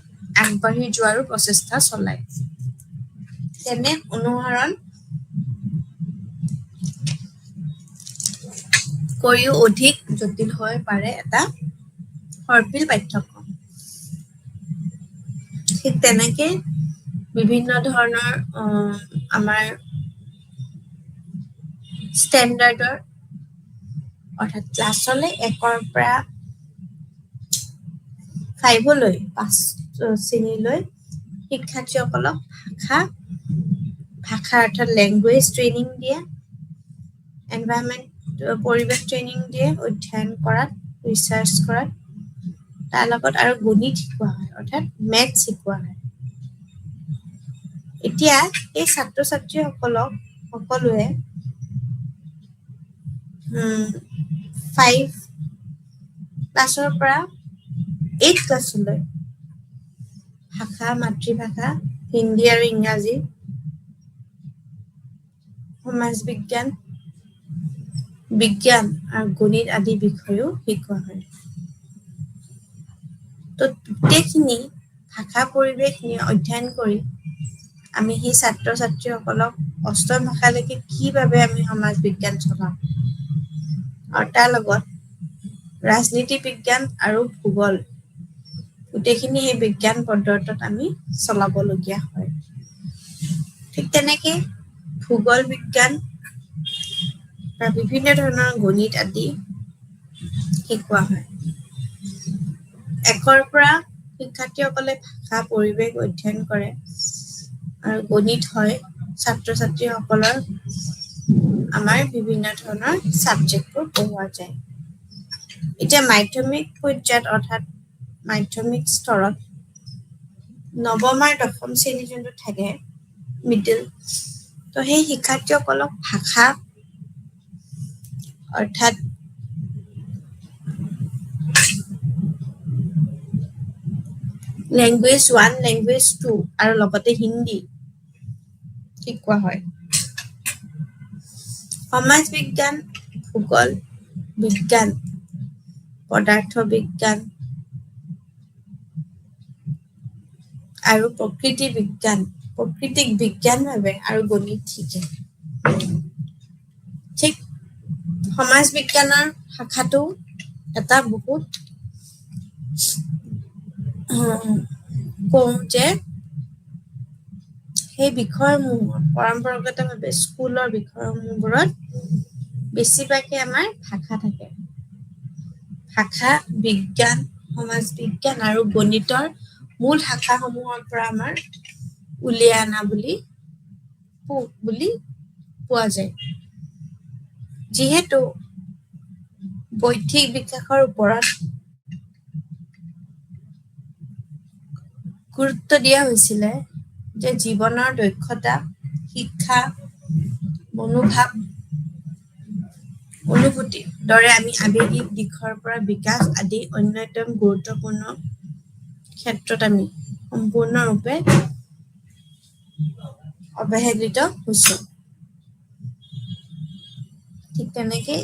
আগবাঢ়ি যোৱাৰো প্ৰচেষ্টা চলায় তেনে অনুসৰণ কৰিও অধিক জটিল হৈ পাৰে এটা সৰ্পিল পাঠ্যক্ৰম ঠিক তেনেকে বিভিন্ন ধৰণৰ আমাৰ ষ্টেণ্ডাৰ্ডৰ অৰ্থাৎ ক্লাছলৈ 1ৰ পৰা 5লৈ 5 শ্ৰেণীলৈ শিক্ষাৰ্থীসকলক ভাষা অৰ্থাৎ লেংগুৱেজ ট্ৰেইনিং দিয়ে এনভাইৰনমেণ্ট পৰিৱেশ ট্ৰেইনিং দিয়ে অধ্যয়ন কৰাত ৰিচাৰ্চ কৰাত তাৰ লগত আৰু গণিত শিকোৱা হয় অৰ্থাৎ মেথছ শিকোৱা হয় এতিয়া এই ছাত্ৰ ছাত্ৰীসকলক সকলোৱে 5 ক্লাছৰ পৰা 8 ক্লাছলৈ মাতৃভাষা হিন্দী আৰু ইংৰাজী সমাজ বিজ্ঞান আৰু গণিত আদি বিষয়ও শিকোৱা হয় তো গোটেইখিনি ভাষা পৰিৱেশ অধ্যয়ন কৰি আমি সেই ছাত্ৰ ছাত্ৰীসকলক 8ম ভাষালৈকে কিভাৱে আমি সমাজ বিজ্ঞান চলাম আৰু তাৰ লগত ৰাজনীতি বিজ্ঞান আৰু ভূগোল গোটেইখিনি সেই বিজ্ঞান পদ্ধতিত আমি চলাবলগীয়া হয় ঠিক তেনেকে ভূগোল বিজ্ঞান বা বিভিন্ন ধৰণৰ গণিত আদি শিকোৱা হয় 1ৰ পৰা শিক্ষাৰ্থীসকলে ভাষা পৰিৱেশ অধ্যয়ন কৰে আৰু গণিত হয় ছাত্ৰ ছাত্ৰীসকলৰ আমাৰ বিভিন্ন ধৰণৰ সাবজেক্টবোৰ পঢ়োৱা যায় এতিয়া মাধ্যমিক পৰ্যায়ত অৰ্থাৎ মাধ্যমিক স্তৰত নৱম আৰু দশম শ্ৰেণী যোনটো থাকে মিডল, তো সেই শিক্ষাৰ্থীসকলক ভাষা অৰ্থাৎ লেংগুৱেজ 1, লেংগুৱেজ 2 আৰু লগতে হিন্দী শিকোৱা হয়। সমাজ বিজ্ঞান, ভূগোল বিজ্ঞান, পদাৰ্থ বিজ্ঞান আৰু প্ৰকৃতিক বিজ্ঞান ভাবে আৰু গণিত শিকে। ঠিক সমাজ বিজ্ঞানৰ শাখাটো এটা বহুত কওঁ যে সেই বিষয়সমূহ পৰম্পৰাগতভাৱে স্কুলৰ বিষয়সমূহবোৰত বেছিভাগে আমাৰ ভাষা থাকে। ভাষা, বিজ্ঞান, সমাজ বিজ্ঞান আৰু গণিতৰ মূল শাখাসমূহৰ পৰা আমাৰ উলিয়াই অনা বুলি পোৱা যায়। যিহেতু বৌদ্ধিক বিকাশৰ ওপৰত গুৰুত্ব দিয়া হৈছিলে যে জীৱনৰ দক্ষতা, শিক্ষা, মনোভাৱ, অনুভূতিৰ দৰে আমি আৱেগিক দিশৰ পৰা বিকাশ আদি অন্যতম গুৰুত্বপূৰ্ণ ক্ষেত্ৰত আমি সম্পূৰ্ণৰূপে অৱহেলিত হৈছো। ঠিক তেনেকেই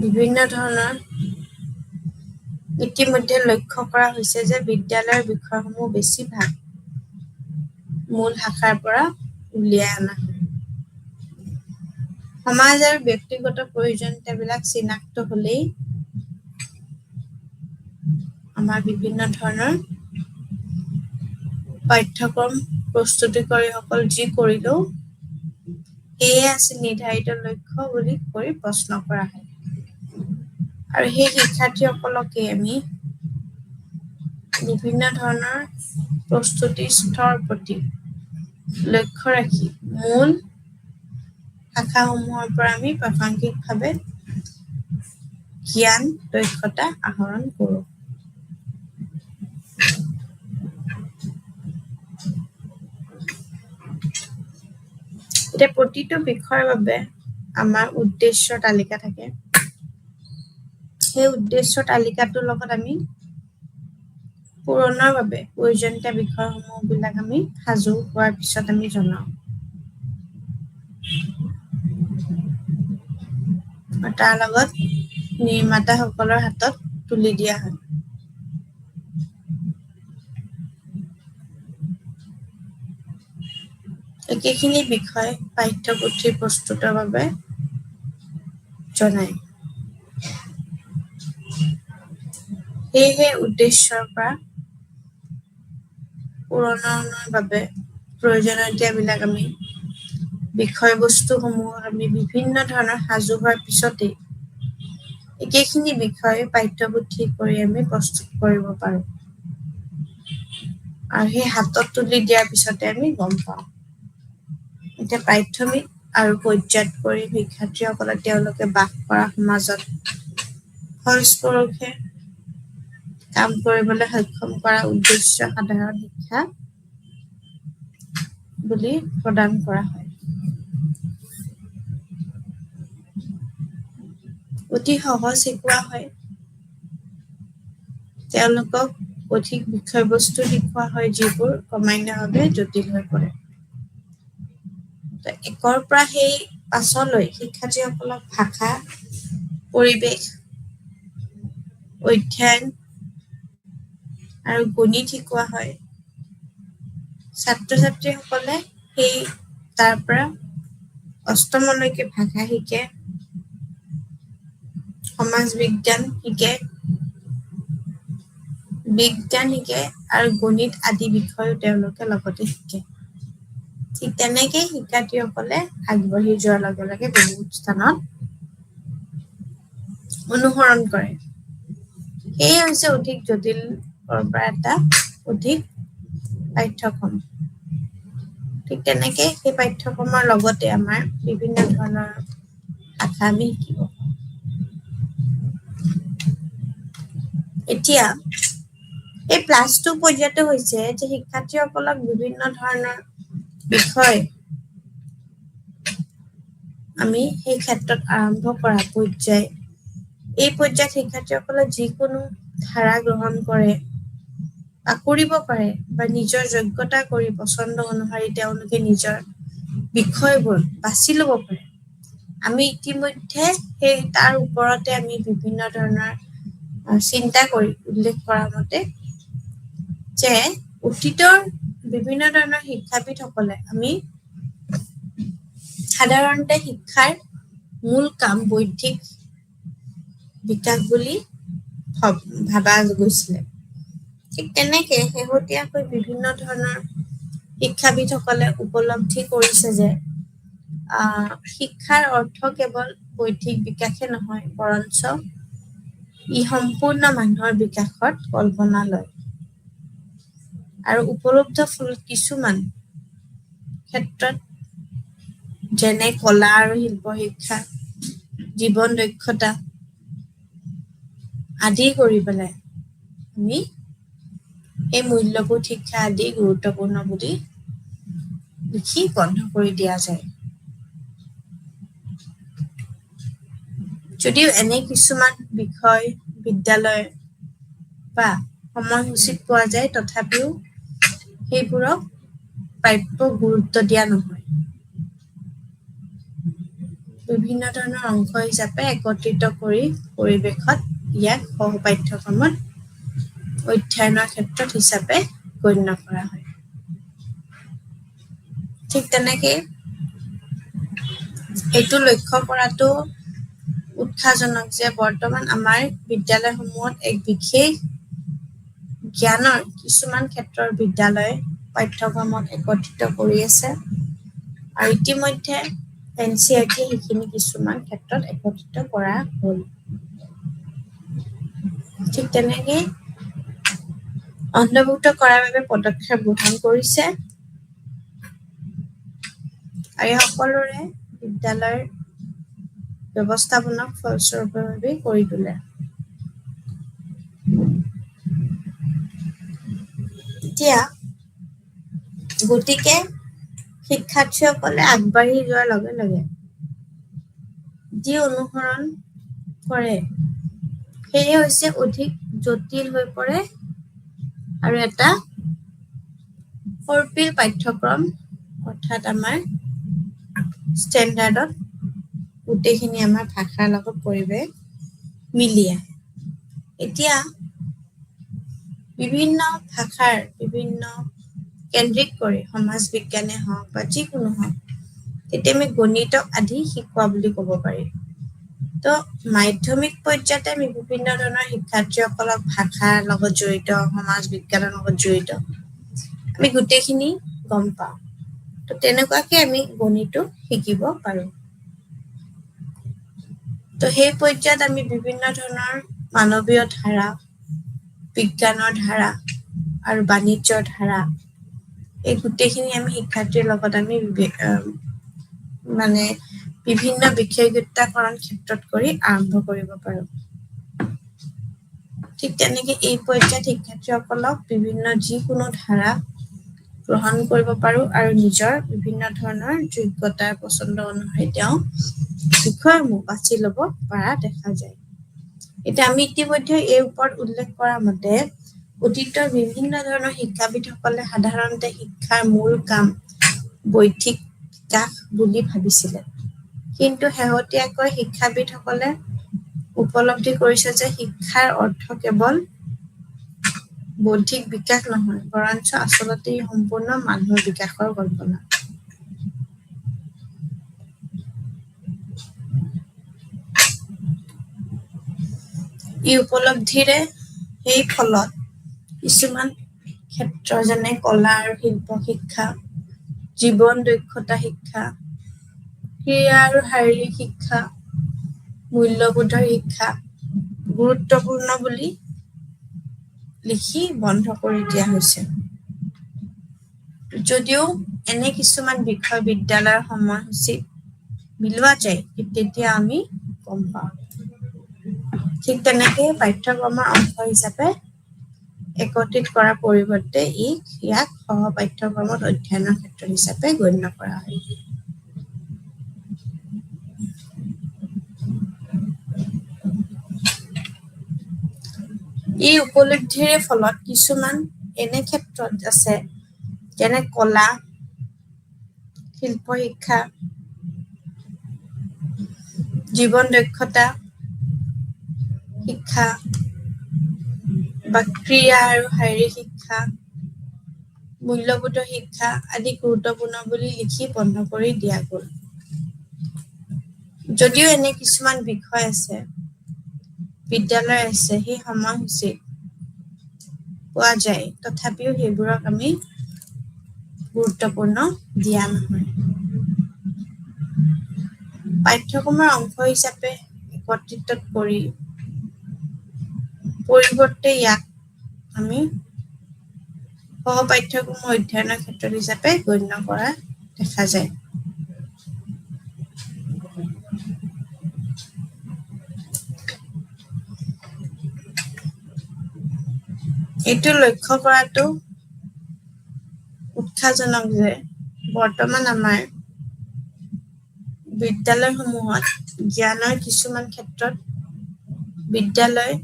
বিভিন্ন ধৰণৰ ইতিমধ্যে লক্ষ্য কৰা হৈছে যে বিদ্যালয়ৰ বিষয়সমূহ বেছিভাগ মূল শাখাৰ পৰা উলিয়াই অনা হয়। সমাজ আৰু ব্যক্তিগত প্ৰয়োজনীয়তাবিলাক চিনাক্ত হলেই আমাৰ বিভিন্ন ধৰণৰ পাঠ্যক্ৰম প্ৰস্তুতিকাৰীসকল যি কৰিলেও সেয়ে আছিল নিৰ্ধাৰিত লক্ষ্য বুলি কৰি প্ৰশ্ন কৰা হয়। আৰু সেই শিক্ষাৰ্থীসকলকে আমি বিভিন্ন ধৰণৰ প্ৰস্তুতি স্থৰ প্ৰতি লক্ষ্য ৰাখি মূল শাখাসমূহৰ পৰা আমি প্ৰাসংগিকভাৱে জ্ঞান, দক্ষতা আহৰণ কৰোঁ। এতিয়া প্ৰতিটো বিষয়ৰ বাবে আমাৰ উদ্দেশ্য তালিকা থাকে। সেই উদ্দেশ্য তালিকাটোৰ লগত আমি পূৰণৰ বাবে প্ৰয়োজনীয় বিষয়সমূহ বিলাক আমি সাজু হোৱাৰ পিছত আমি জনাওঁ। তাৰ লগত নিৰ্মাতাসকলৰ হাতত তুলি দিয়া হয়। একেখিনি বিষয় পাঠ্যপুথি প্ৰস্তুতৰ বাবে জনায়। সেয়েহে উদ্দেশ্যৰ পৰা পূৰণৰ বাবে প্ৰয়োজনীয়তাবিলাক আমি বিষয়বস্তুসমূহ আমি বিভিন্ন ধৰণৰ সাজু হোৱাৰ পিছতেই একেখিনি বিষয় পাঠ্যপুথি কৰি আমি প্ৰস্তুত কৰিব পাৰো। আৰু সেই হাতত তুলি দিয়াৰ পিছতে আমি গম পাওঁ। এতিয়া প্ৰাথমিক আৰু পৰ্যায়ত শিক্ষাৰ্থীসকলে তেওঁলোকে বাস কৰা সমাজত ফলস্বৰূপে কাম কৰিবলৈ সক্ষম কৰা উদ্দেশ্য সাধাৰণ শিক্ষা বুলি প্ৰদান কৰা হয়। অতি সহজ শিকোৱা হয়। তেওঁলোকক অধিক বিষয়বস্তু শিকোৱা হয় যিবোৰ ক্ৰমান্বয়ভাৱে জটিল হৈ পৰে। একৰ পৰা সেই পাছলৈ শিক্ষাৰ্থীসকলক ভাষা, পৰিৱেশ, অধ্যয়ন আৰু গণিত শিকোৱা হয়। ছাত্ৰ-ছাত্ৰীসকলে সেই তাৰ পৰা অষ্টমলৈকে ভাষা শিকে, সমাজ বিজ্ঞান শিকে, বিজ্ঞান শিকে আৰু গণিত আদি বিষয়ো তেওঁলোকে লগতে শিকে। ঠিক তেনেকেই শিক্ষাৰ্থীসকলে আগবাঢ়ি যোৱাৰ লগে লগে বহুত স্থানত অনুসৰণ কৰে। সেয়ে হৈছে অধিক জটিল পৰা এটা অধিক পাঠ্যক্ৰম। ঠিক তেনেকে সেই পাঠ্যক্ৰমৰ লগতে আমাৰ বিভিন্ন ধৰণৰ শাখা আমি শিকিব পাৰোঁ। এতিয়া এই +2 পৰ্যায়টো হৈছে যে শিক্ষাৰ্থীসকলক বিভিন্ন ধৰণৰ বিষয় আমি সেই ক্ষেত্ৰত আৰম্ভ কৰা পৰ্যায়। এই পৰ্যায়ত শিক্ষাৰ্থীসকলে যিকোনো ধাৰা গ্ৰহণ কৰে বা কৰিব পাৰে বা নিজৰ যোগ্যতা কৰি পছন্দ অনুসৰি তেওঁলোকে নিজৰ বিষয়বোৰ বাছি ল'ব পাৰে। আমি ইতিমধ্যে সেই তাৰ ওপৰতে আমি বিভিন্ন ধৰণৰ চিন্তা কৰি উল্লেখ কৰা মতে যে অতীতৰ বিভিন্ন ধৰণৰ শিক্ষাবিদসকলে আমি সাধাৰণতে শিক্ষাৰ মূল কাম বৌদ্ধিক বিকাশ বুলি ভাবা গৈছিলে। ঠিক তেনেকে শেহতীয়াকৈ বিভিন্ন ধৰণৰ শিক্ষাবিদসকলে উপলব্ধি কৰিছে যে শিক্ষাৰ অৰ্থ কেৱল বৌদ্ধিক বিকাশে নহয়, বৰঞ্চ ই সম্পূৰ্ণ মানুহৰ বিকাশত কল্পনা লয়। আৰু উপলব্ধ কিছুমান ক্ষেত্ৰত যেনে কলা আৰু শিল্প শিক্ষা, জীৱন দক্ষতা আদি কৰি পেলাই আমি এই মূল্যবোধ শিক্ষা আদি গুৰুত্বপূৰ্ণ বুলি লিখি বন্ধ কৰি দিয়া যায়। যদিও এনে কিছুমান বিষয় বিদ্যালয় বা সময়সূচীত পোৱা যায়, তথাপিও সেইবোৰক প্ৰাপ্য গুৰুত্ব দিয়া নহয়। বিভিন্ন ধৰণৰ অংশ হিচাপে একত্ৰিত কৰি পৰিৱেশত ইয়াক সহ-পাঠ্যক্ৰমত অধ্যয়নৰ ক্ষেত্ৰত হিচাপে গণ্য কৰা হয়। ঠিক তেনেকে এইটো লক্ষ্য কৰাটো উৎসাহজনক যে বৰ্তমান আমাৰ বিদ্যালয়সমূহত এক বিশেষ জ্ঞানৰ কিছুমান ক্ষেত্ৰৰ বিদ্যালয় পাঠ্যক্ৰমত একত্ৰিত কৰি আছে আৰু ইতিমধ্যে NCERT সেইখিনি কিছুমান ক্ষেত্ৰত একত্ৰিত কৰা হ'ল। ঠিক তেনেকে অন্তৰ্ভুক্ত কৰাৰ বাবে পদক্ষেপ গ্ৰহণ কৰিছে আৰু সকলোৰে বিদ্যালয়ৰ ব্যৱস্থাপনাক ফলস্বৰূপভাৱে কৰি তোলে। এতিয়া গতিকে শিক্ষাৰ্থীসকলে আগবাঢ়ি যোৱাৰ লগে লগে যি অনুসৰণ কৰে সেয়ে হৈছে অধিক জটিল হৈ পৰে আৰু এটা সৰ্পিল পাঠ্যক্ৰম অৰ্থাৎ আমাৰ ষ্টেণ্ডাৰ্ডত গোটেইখিনি আমাৰ ভাষাৰ লগত পৰিৱেশ মিলি আহে। এতিয়া বিভিন্ন ভাষাৰ বিভিন্ন কেন্দ্ৰিক কৰি সমাজ বিজ্ঞানে হওক বা যিকোনো হওক, তেতিয়া আমি গণিতক আদি শিকোৱা বুলি ক'ব পাৰি। তো মাধ্যমিক পৰ্যায়তে আমি বিভিন্ন ধৰণৰ শিক্ষাৰ্থীসকলক ভাষাৰ লগত জড়িত, সমাজ বিজ্ঞানৰ লগত জড়িত আমি গোটেইখিনি গম পাওঁ। তো তেনেকুৱাকে আমি গণিতো শিকিব পাৰোঁ। তো সেই পৰ্যায়ত আমি বিভিন্ন ধৰণৰ মানৱীয় ধাৰা, বিজ্ঞানৰ ধাৰা আৰু বাণিজ্যৰ ধাৰা এই গোটেইখিনি আমি শিক্ষাৰ্থীৰ লগত আমি মানে বিভিন্ন বিষয়গোত্তাকৰণ ক্ষেত্ৰত কৰি আৰম্ভ কৰিব পাৰোঁ। ঠিক তেনেকে এই পৰ্যায়ত শিক্ষাৰ্থীসকলক বিভিন্ন যিকোনো ধাৰা গ্ৰহণ কৰিব পাৰোঁ আৰু নিজৰ বিভিন্ন ধৰণৰ যোগ্যতাৰ পছন্দ অনুসৰি তেওঁ বিষয়সমূহ বাছি ল'ব পৰা দেখা যায়। এতিয়া আমি ইতিমধ্যে এই ওপৰত উল্লেখ কৰা মতে অতীতৰ বিভিন্ন ধৰণৰ শিক্ষাবিদসকলে সাধাৰণতে শিক্ষাৰ মূল কাম বৌদ্ধিক বিকাশ বুলি ভাবিছিলে। কিন্তু শেহতীয়াকৈ শিক্ষাবিদসকলে উপলব্ধি কৰিছে যে শিক্ষাৰ অৰ্থ কেৱল বৌদ্ধিক বিকাশ নহয়, বৰঞ্চ আচলতে ই সম্পূৰ্ণ মানুহৰ বিকাশৰ কল্পনা। এই উপলব্ধিৰে সেই ফলত কিছুমান ক্ষেত্ৰ যেনে কলা আৰু শিল্প শিক্ষা, জীৱন দক্ষতা শিক্ষা, ক্ৰীড়া আৰু শাৰীৰিক শিক্ষা, মূল্যবোধৰ শিক্ষা গুৰুত্বপূৰ্ণ বুলি লিখি বন্ধ কৰি দিয়া হৈছে। যদিও এনে কিছুমান বিষয় বিদ্যালয়ৰ সময়সূচীত মিলোৱা যায়, তেতিয়া আমি গম পাওঁ। ঠিক তেনেকে পাঠ্যক্ৰমৰ অংশ হিচাপে একত্ৰিত কৰাৰ পৰিৱৰ্তে ইয়াক সহ পাঠ্যক্ৰমত অধ্যয়নৰ ক্ষেত্ৰ হিচাপে গণ্য কৰা হয়। এই উপলব্ধিৰ ফলত কিছুমান এনে ক্ষেত্ৰত আছে যেনে কলা, শিল্প শিক্ষা, জীৱন দক্ষতা শিক্ষা বা ক্ৰিয়া আৰু শাৰীৰিক শিক্ষা, মূল্যবোধ শিক্ষা আদি গুৰুত্বপূৰ্ণ বুলি লিখি বন্ধ কৰি দিয়া গ'ল। যদিও এনে কিছুমান বিষয় আছে, বিদ্যালয় আছে, সেই সময়সূচীত পোৱা যায়, তথাপিও সেইবোৰক আমি গুৰুত্বপূৰ্ণ দিয়া নহয়। পাঠ্যক্ৰমৰ অংশ হিচাপে একত্ৰিত কৰি পৰিৱৰ্তে ইয়াক আমি সহ পাঠ্যক্ৰম অধ্যয়নৰ ক্ষেত্ৰ হিচাপে গণ্য কৰা দেখা যায়। এইটো লক্ষ্য কৰাটো উৎসাহজনক যে বৰ্তমান আমাৰ বিদ্যালয়সমূহত জ্ঞানৰ কিছুমান ক্ষেত্ৰত বিদ্যালয়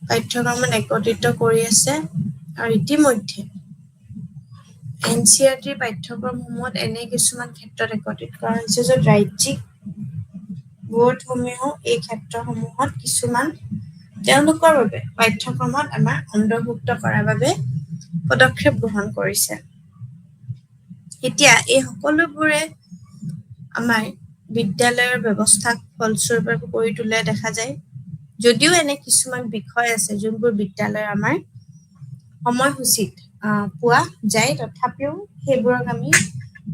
পাঠ্যক্ৰমত একত্ৰিত কৰি আছে আৰু ইতিমধ্যে NCERT পাঠ্যক্ৰমসমূহত এনে কিছুমান ক্ষেত্ৰত একত্ৰিত কৰা হৈছে য'ত ৰাজ্যিক বোৰ্ডসমূহেও এই ক্ষেত্ৰসমূহত কিছুমান তেওঁলোকৰ বাবে পাঠ্যক্ৰমত আমাৰ অন্তৰ্ভুক্ত কৰাৰ বাবে পদক্ষেপ গ্ৰহণ কৰিছে। এতিয়া এই সকলোবোৰে আমাৰ বিদ্যালয়ৰ ব্যৱস্থাক ফলস্বৰূপে কৰি তোলা দেখা যায়। যদিও এনে কিছুমান বিষয় আছে যোনবোৰ বিদ্যালয় আমাৰ সময়সূচীত পোৱা যায়, তথাপিও সেইবোৰক আমি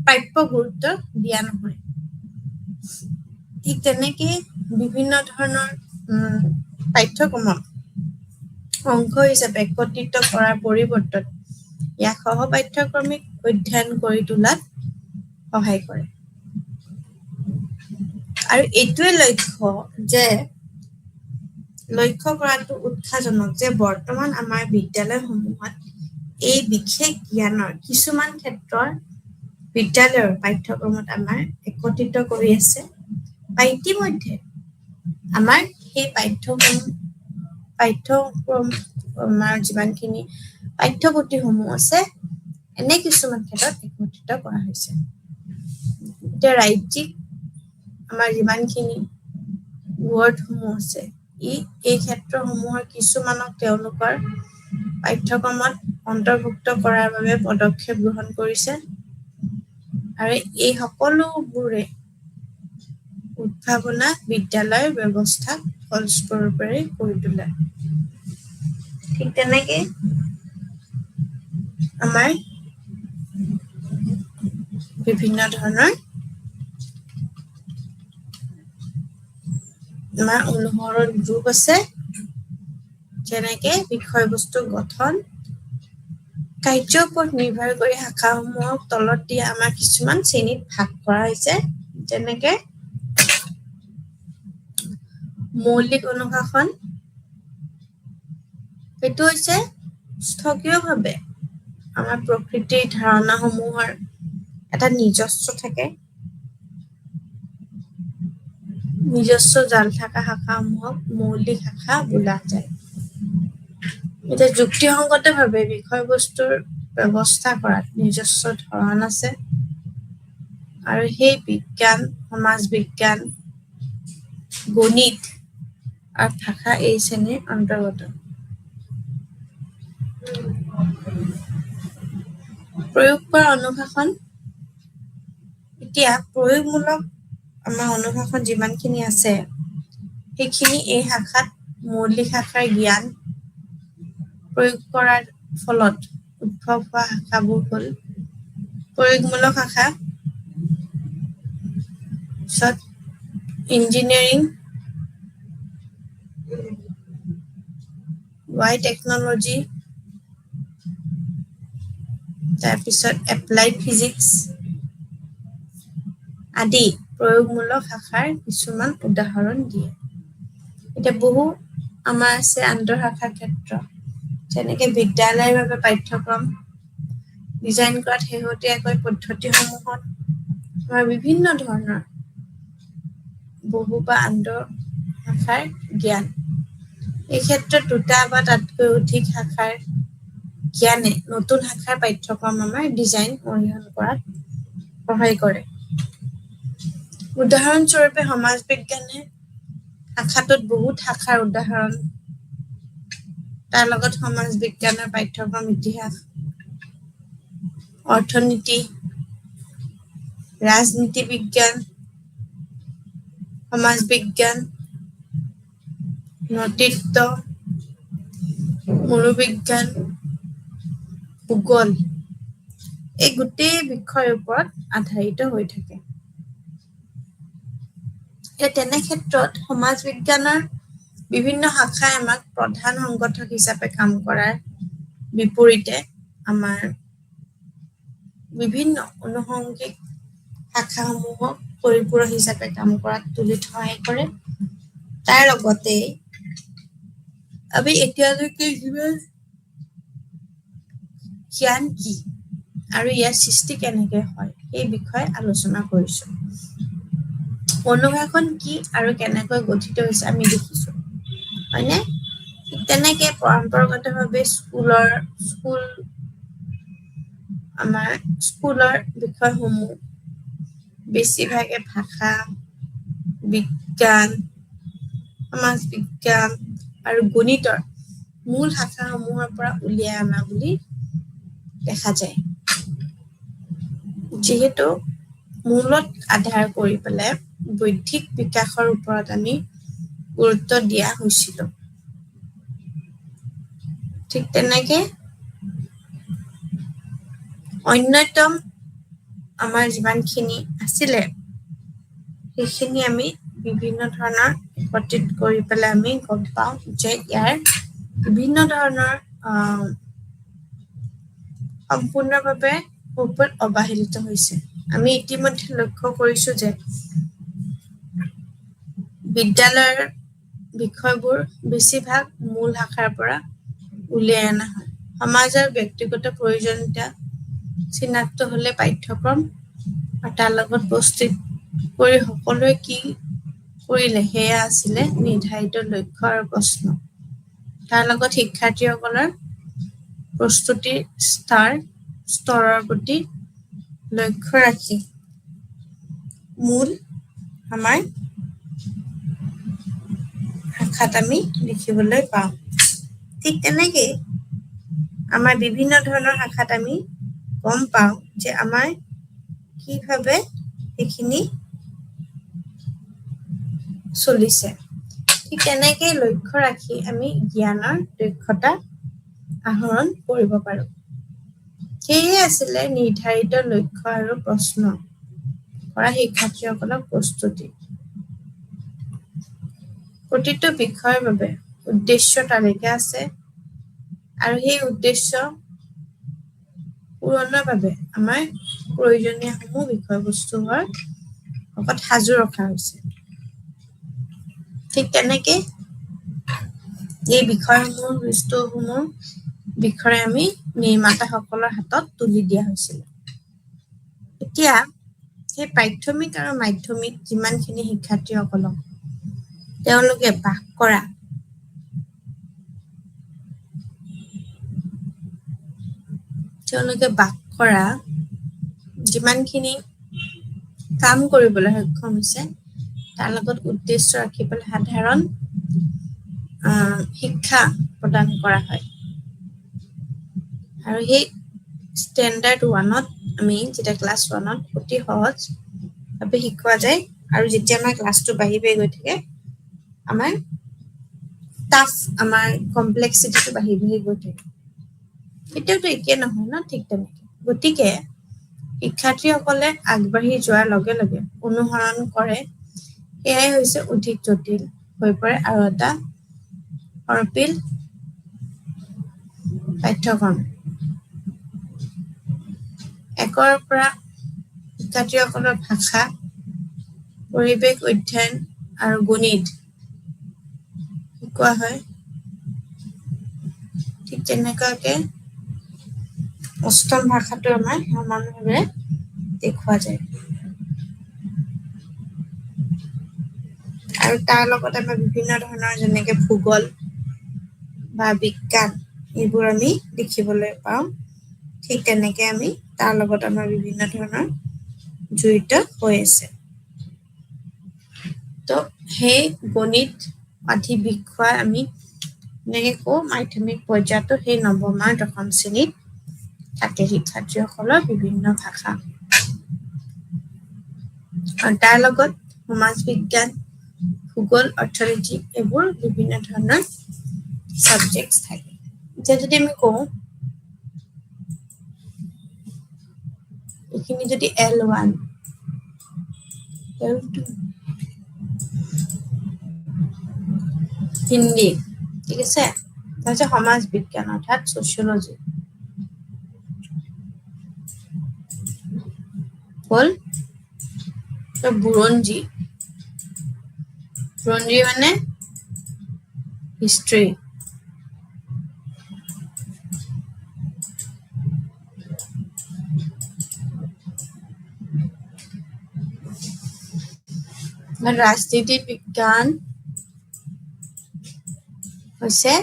প্ৰাপ্য গুৰুত্ব দিয়া নহয়। ঠিক তেনেকে বিভিন্ন ধৰণৰ পাঠ্যক্ৰমত অংশ হিচাপে একত্ৰিত কৰাৰ পৰিৱৰ্তন ইয়াক সহ পাঠ্যক্ৰমিক অধ্যয়ন কৰি তোলাত সহায় কৰে। আৰু এইটোৱে লক্ষ্য কৰাটো উৎসাহজনক যে বৰ্তমান আমাৰ বিদ্যালয়সমূহত এই বিশেষ জ্ঞানৰ কিছুমান ক্ষেত্ৰৰ বিদ্যালয়ৰ পাঠ্যক্ৰমত আমাৰ একত্ৰিত কৰি আছে বা ইতিমধ্যে আমাৰ সেই পাঠ্যক্ৰম আমাৰ যিমানখিনি পাঠ্যপুথিসমূহ আছে এনে কিছুমান ক্ষেত্ৰত একত্ৰিত কৰা হৈছে। এতিয়া ৰাজ্যিক আমাৰ যিমানখিনি বোৰ্ডসমূহ আছে এই ক্ষেত্ৰসমূহৰ কিছুমানক তেওঁলোকৰ পাঠ্যক্ৰমত অন্তৰ্ভুক্ত কৰাৰ বাবে পদক্ষেপ গ্ৰহণ কৰিছে আৰু এই সকলোবোৰে উদ্ভাৱনা বিদ্যালয়ৰ ব্যৱস্থাক ফলস্বৰূপে কৰি তোলে। ঠিক তেনেকে আমাৰ বিভিন্ন ধৰণৰ আমাৰ অনুসৰণ গ্ৰুপ আছে, যেনেকে বিষয়বস্তু গঠন, কাৰ্যৰ ওপৰত নিৰ্ভৰ কৰি শাখাসমূহক তলত দিয়া আমাৰ কিছুমান শ্ৰেণীত ভাগ কৰা হৈছে। যেনেকে মৌলিক অনুশাসন, এইটো হৈছে স্থগীয়ভাৱে আমাৰ প্ৰকৃতিৰ ধাৰণাসমূহৰ এটা নিজস্ব থাকে, নিজস্ব জাল থকা শাখাসমূহক মৌলিক শাখা বোলা যায়। এতিয়া যুক্তিসংগতভাৱে বিষয়বস্তুৰ ব্যৱস্থা কৰাত নিজস্ব ধৰণ আছে আৰু সেই বিজ্ঞান, সমাজ বিজ্ঞান, গণিত আৰু ভাষা এই শ্ৰেণীৰ অন্তৰ্গত। প্ৰয়োগ কৰা অনুশাসন, এতিয়া প্ৰয়োগমূলক আমাৰ অনুশাসন যিমানখিনি আছে সেইখিনি এই শাখাত মৌলিক শাখাৰ জ্ঞান প্ৰয়োগ কৰাৰ ফলত উদ্ভৱ হোৱা শাখাবোৰ হ'ল প্ৰয়োগমূলক শাখা, পিছত ইঞ্জিনিয়াৰিং, টেকনলজি, তাৰপিছত এপ্লাইড ফিজিক্স আদি প্ৰয়োগমূলক শাখাৰ কিছুমান উদাহৰণ দিয়ে। এতিয়া বহু আমাৰ আছে আন্তঃশাখা ক্ষেত্ৰ, যেনেকে বিদ্যালয়ৰ বাবে পাঠ্যক্ৰম ডিজাইন কৰাত শেহতীয়াকৈ পদ্ধতিসমূহত আমাৰ বিভিন্ন ধৰণৰ বহু বা আন্তঃশাখাৰ জ্ঞান। এই ক্ষেত্ৰত দুটা বা তাতকৈ অধিক শাখাৰ জ্ঞানে নতুন শাখাৰ পাঠ্যক্ৰম আমাৰ ডিজাইন অধ্যয়ন কৰাত সহায় কৰে। উদাহৰণস্বৰূপে সমাজ বিজ্ঞানে শাখাটোত বহুত শাখাৰ উদাহৰণ, তাৰ লগত সমাজ বিজ্ঞানৰ পাঠ্যক্ৰম ইতিহাস, অৰ্থনীতি, ৰাজনীতি বিজ্ঞান, সমাজ বিজ্ঞান, নৃতত্ব, মনোবিজ্ঞান, ভূগোল, এই গোটেই বিষয়ৰ ওপৰত আধাৰিত হৈ থাকে। তেনে ক্ষেত্ৰত সমাজ বিজ্ঞানৰ বিভিন্ন শাখাই আমাক প্ৰধান সংগঠক হিচাপে কাম কৰাৰ বিপৰীতে আমাৰ বিভিন্ন অনুষংগিক শাখাসমূহক পৰিপূৰক হিচাপে কাম কৰাত তুলিত সহায় কৰে। তাৰ লগতে আমি এতিয়ালৈকে যিমান জ্ঞান কি আৰু ইয়াৰ সৃষ্টি কেনেকে হয় সেই বিষয়ে আলোচনা কৰিছো। অনুশাসন কি আৰু কেনেকৈ গঠিত হৈছে আমি দেখিছো, হয়নে? তেনেকে পৰম্পৰাগতভাৱে আমাৰ স্কুলৰ বিষয়সমূহ বেছিভাগে ভাষা, বিজ্ঞান, সমাজ বিজ্ঞান আৰু গণিতৰ মূল শাখাসমূহৰ পৰা উলিয়াই অনা বুলি দেখা যায়। যিহেতু মূলত আধাৰ কৰি পেলাই বৌদ্ধিক বিকাশৰ ওপৰত আমি গুৰুত্ব দিয়া হৈছিল। ঠিক তেনেকে অন্যতম আমাৰ যিমানখিনি আছিলে সেইখিনি আমি বিভিন্ন ধৰণৰ একত্ৰিত কৰি পেলাই আমি গম পাওঁ যে ইয়াৰ বিভিন্ন ধৰণৰ সম্পূৰ্ণভাৱে ওপৰত অৱহেলিত হৈছে। আমি ইতিমধ্যে লক্ষ্য কৰিছো যে বিদ্যালয়ৰ বিষয়বোৰ বেছিভাগ মূল শাখাৰ পৰা উলিয়াই অনা হয়। সমাজৰ ব্যক্তিগত প্ৰয়োজনীয়তা চিনাক্ত হলে পাঠ্যক্ৰম আৰু তাৰ লগত প্ৰস্তুত কৰি সকলোৱে কি কৰিলে সেয়া আছিলে নিৰ্ধাৰিত লক্ষ্য আৰু প্ৰশ্ন। তাৰ লগত শিক্ষাৰ্থীসকলৰ প্ৰস্তুতিৰ স্তৰৰ প্ৰতি লক্ষ্য ৰাখি মূল আমাৰ শাখাত আমি দেখিবলৈ পাওঁ। ঠিক তেনেকেই আমাৰ বিভিন্ন ধৰণৰ শাখাত আমি গম পাওঁ যে আমাৰ কিভাৱে সেইখিনি চলিছে। ঠিক তেনেকেই লক্ষ্য ৰাখি আমি জ্ঞানৰ দক্ষতা আহৰণ কৰিব পাৰো। সেয়ে আছিলে নিৰ্ধাৰিত লক্ষ্য আৰু প্ৰশ্ন কৰা শিক্ষাৰ্থীসকলক প্ৰস্তুতি। প্ৰতিটো বিষয়ৰ বাবে উদ্দেশ্য তালিকা আছে আৰু সেই উদ্দেশ্য পূৰণৰ বাবে আমাৰ প্ৰয়োজনীয় সমূহ বিষয়বস্তুৰ লগত সাজু ৰখা হৈছে। ঠিক তেনেকে এই বিষয়সমূহ বস্তুসমূহ বিষয়ে আমি নিৰ্মাতাসকলৰ হাতত তুলি দিয়া হৈছিল। এতিয়া সেই প্ৰাথমিক আৰু মাধ্যমিক যিমানখিনি শিক্ষাৰ্থীসকলক তেওঁলোকে বাস কৰা যিমানখিনি কাম কৰিবলৈ সক্ষম হৈছে তাৰ লগত উদ্দেশ্য ৰাখি পেলাই সাধাৰণ শিক্ষা প্ৰদান কৰা হয়। আৰু সেই ষ্টেণ্ডাৰ্ড 1ত আমি যেতিয়া ক্লাছ 1ত অতি সহজভাৱে শিকোৱা যায় আৰু যেতিয়া আমাৰ ক্লাছটো বাঢ়ি গৈ থাকে আমাৰ কমপ্লেক্সিটিটো বাঢ়ি গৈ থাকে। এতিয়াওতো একে নহয় ন, ঠিক তেনেকে। গতিকে শিক্ষাৰ্থীসকলে আগবাঢ়ি যোৱাৰ লগে লগে অনুসৰণ কৰে, এয়াই হৈছে অধিক জটিল হৈ পৰে আৰু এটা সৰ্পিল পাঠ্যক্ৰম। একৰ পৰা শিক্ষাৰ্থীসকলৰ ভাষা, পৰিৱেশ অধ্যয়ন আৰু গণিত শিকোৱা হয়। ঠিক তেনেকুৱাকে অষ্টম ভাষাটো আমাৰ সমানভাৱে দেখুওৱা যায় আৰু তাৰ লগত আমাৰ বিভিন্ন ধৰণৰ যেনেকে ভূগোল বা বিজ্ঞান এইবোৰ আমি দেখিবলৈ পাওঁ ঠিক তেনেকে আমি তাৰ লগত আমাৰ বিভিন্ন ধৰণৰ জড়িত হৈ আছে তো সেই গণিত আদি বিষয় আমি এনেকে কওঁ মাধ্যমিক পৰ্যায়তো সেই নৱম আৰু দশম শ্ৰেণীত থাকে শিক্ষাৰ্থীসকলৰ বিভিন্ন ভাষা আৰু তাৰ লগত সমাজ বিজ্ঞান ভূগোল অৰ্থনীতি এইবোৰ বিভিন্ন ধৰণৰ সাবজেক্টছ থাকে এতিয়া যদি আমি কওঁ এইখিনি যদি L1 L2 হিন্দী ঠিক আছে তাৰপিছত সমাজ বিজ্ঞান অৰ্থাৎ ছচিয়লজি হ'ল তো বুৰঞ্জী মানে হিষ্ট্ৰী ৰাজনীতি বিজ্ঞান হৈছে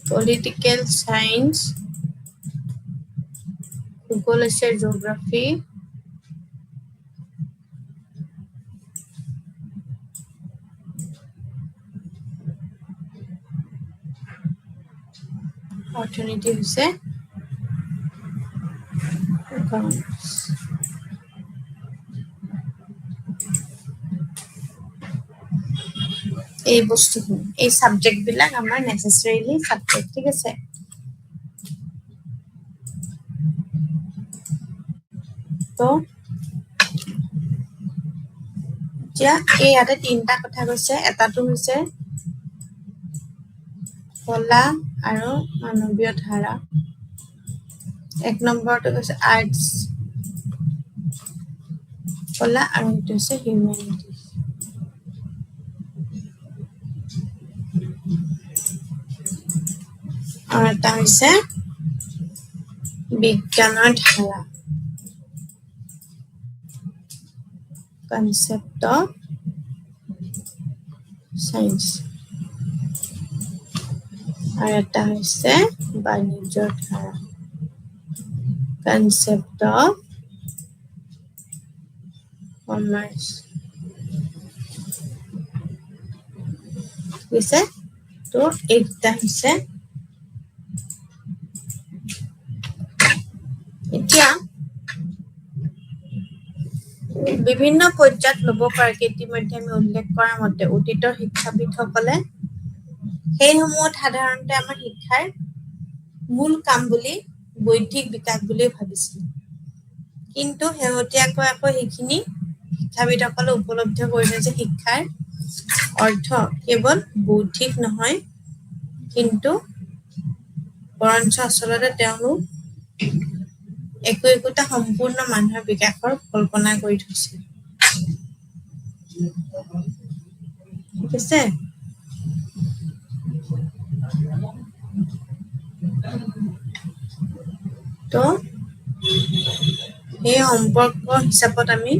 পলিটিকেল সায়েন্স ভূগোল হৈছে জিওগ্ৰাফি অৰ্থনীতি হৈছে ইকনমিক্স এই বস্তুখিনি এই সাবজেক্ট বিলাক আমাৰ নেসেসাৰিলি সাবজেক্ট ঠিক আছে তো এতিয়া এই ইয়াতে তিনটা কথা কৈছে এটাটো হৈছে কলা আৰু মানৱীয় ধাৰা এক নম্বৰটো কৈছে আৰ্টছ কলা আৰু এইটো হৈছে হিউমেনিটিজ আৰু এটা হৈছে বিজ্ঞানৰ ধাৰা কনসেপ্ট অফ সায়েন্স আৰু এটা হৈছে বাণিজ্যৰ ধাৰা কনসেপ্ট অফ কমাৰ্চ বুজিছে তো এইটা হৈছে এতিয়া বিভিন্ন পৰ্যায়ত ল'ব পাৰে ইতিমধ্যে আমি উল্লেখ কৰা মতে অতীতৰ শিক্ষাবিদসকলে সেইসমূহত সাধাৰণতে আমাৰ শিক্ষাৰ মূল কাম বুলি বৌদ্ধিক বিকাশ বুলি ভাবিছিল কিন্তু শেহতীয়াকৈ আকৌ সেইখিনি শিক্ষাবিদসকলে উপলব্ধি কৰিছে যে শিক্ষাৰ অৰ্থ কেৱল বৌদ্ধিক নহয় কিন্তু বৰঞ্চ আচলতে তেওঁলোক একোটা সম্পূৰ্ণ মানুহৰ বিকাশৰ কল্পনা কৰি থৈছে ঠিক আছে তো এই সম্পৰ্ক হিচাপত আমি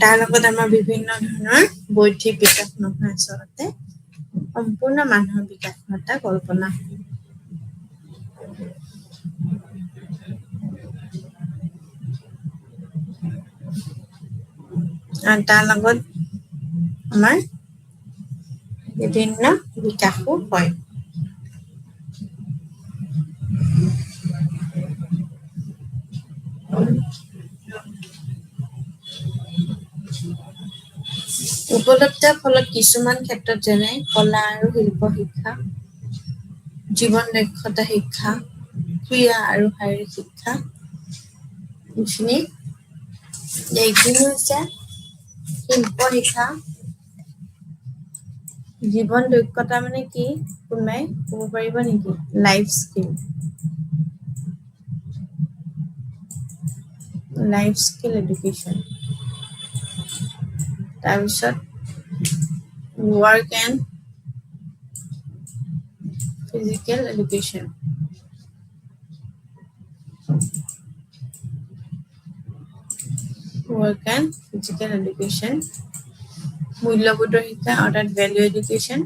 তাৰ লগত আমাৰ বিভিন্ন ধৰণৰ বৌদ্ধিক বিকাশ নহয় আচলতে সম্পূৰ্ণ মানুহৰ বিকাশৰ এটা কল্পনা আৰু তাৰ লগত আমাৰ বিভিন্ন বিকাশো হয় উপলব্ধিৰ ফলত কিছুমান ক্ষেত্ৰত যেনে কলা আৰু শিল্প শিক্ষা জীৱন দক্ষতা শিক্ষা ক্ৰিয়া আৰু শাৰীৰিক শিক্ষা এইখিনি হৈছে শিল্প শিক্ষা জীৱন দক্ষতা মানে কি কোনোবাই ক'ব পাৰিব নেকি? Life skill. Life skill education. তাৰপিছত work and physical education. Work and physical education. মূল্যবোধৰ শিক্ষা অৰ্থাৎ ভেলু এডুকেশ্যন।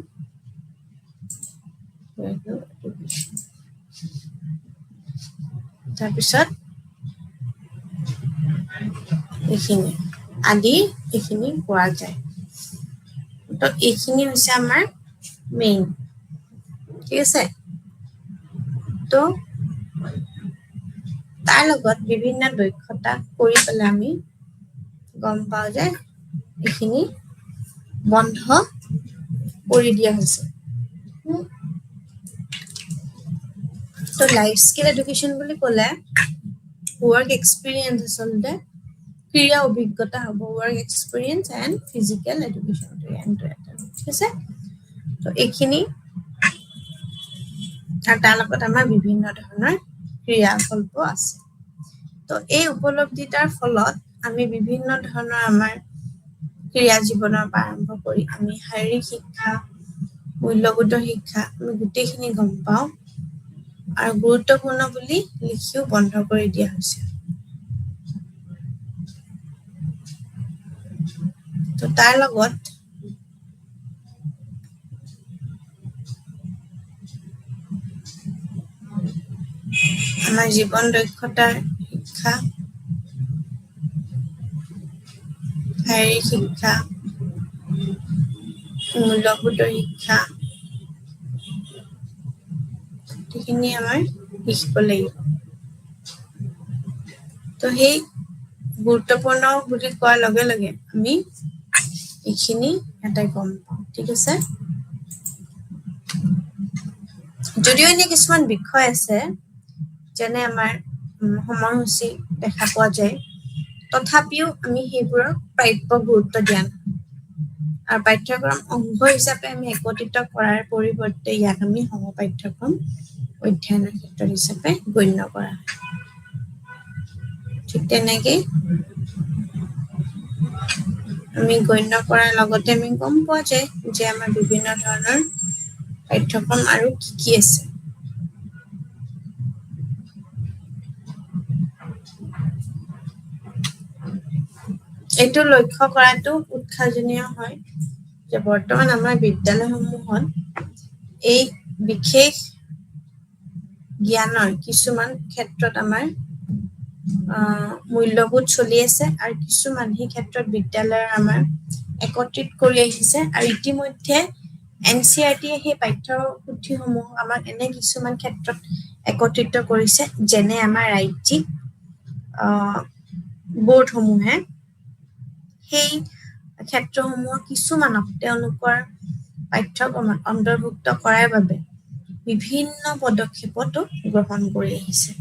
তাৰপিছত এইখিনি আদি এইখিনি পোৱা যায়। তো এইখিনি হৈছে আমাৰ মেইন, ঠিক আছে। তো তাৰ লগত বিভিন্ন দক্ষতা কৰি পেলাই আমি গম পাওঁ যে এইখিনি বন্ধ কৰি দিয়া হৈছে। তো লাইফ স্কিল এডুকেশ্যন বুলি ক'লে ৱৰ্ক এক্সপিৰিয়েঞ্চ আচলতে ক্ৰিয়া অভিজ্ঞতা হ'ব, work experience and physical education, ঠিক আছে। তো এইখিনি আৰু তাৰ লগত আমাৰ বিভিন্ন ধৰণৰ ক্ৰিয়াকল্প আছে। তো এই উপলব্ধিতাৰ ফলত আমি বিভিন্ন ধৰণৰ আমাৰ ক্ৰিয়া জীৱনৰ পৰা আৰম্ভ কৰি আমি শাৰীৰিক শিক্ষা, মূল্যবোধৰ শিক্ষা আমি গোটেইখিনি গম পাওঁ আৰু গুৰুত্বপূৰ্ণ বুলি লিখিও বন্ধ কৰি দিয়া হৈছে। তো তাৰ লগত আমাৰ জীৱন দক্ষতাৰ শিক্ষা, শাৰীৰিক শিক্ষা, মূল্যবোধৰ শিক্ষা সেইখিনি আমাৰ লিখিব লাগিব। তো সেই গুৰুত্বপূৰ্ণ বুলি কোৱাৰ লগে লগে আমি এইখিনি এটাই গম পাওঁ, ঠিক আছে। যদিও এনে কিছুমান বিষয় আছে যেনে আমাৰ সময়সূচী দেখা পোৱা যায়, তথাপিও আমি সেইবোৰৰ প্ৰাপ্য গুৰুত্ব দিয়া নাই আৰু পাঠ্যক্ৰম অংশ হিচাপে আমি একত্ৰিত কৰাৰ পৰিৱৰ্তে ইয়াক আমি সহ-পাঠ্যক্ৰম অধ্যয়নৰ ক্ষেত্ৰ হিচাপে গণ্য কৰা হয়। ঠিক তেনেকৈ আমি গণ্য কৰাৰ লগতে আমি গম পোৱা যায় যে আমাৰ বিভিন্ন ধৰণৰ পাঠ্যক্ৰম আৰু কি আছে। এইটো লক্ষ্য কৰাটো উৎসাহজনীয় হয় যে বৰ্তমান আমাৰ বিদ্যালয়সমূহত এই বিশেষ জ্ঞানৰ কিছুমান ক্ষেত্ৰত আমাৰ মূল্যবোধ চলি আছে আৰু কিছুমান সেই ক্ষেত্ৰত বিদ্যালয়ৰ আমাৰ একত্ৰিত কৰি আহিছে আৰু ইতিমধ্যে NCERT-য়ে সেই পাঠ্যপুথিসমূহ আমাক এনে কিছুমান ক্ষেত্ৰত একত্ৰিত কৰিছে যেনে আমাৰ ৰাজ্যিক বোৰ্ডসমূহে সেই ক্ষেত্ৰসমূহৰ কিছুমানক তেওঁলোকৰ পাঠ্যক্ৰমত অন্তৰ্ভুক্ত কৰাৰ বাবে বিভিন্ন পদক্ষেপতো গ্ৰহণ কৰি আহিছে।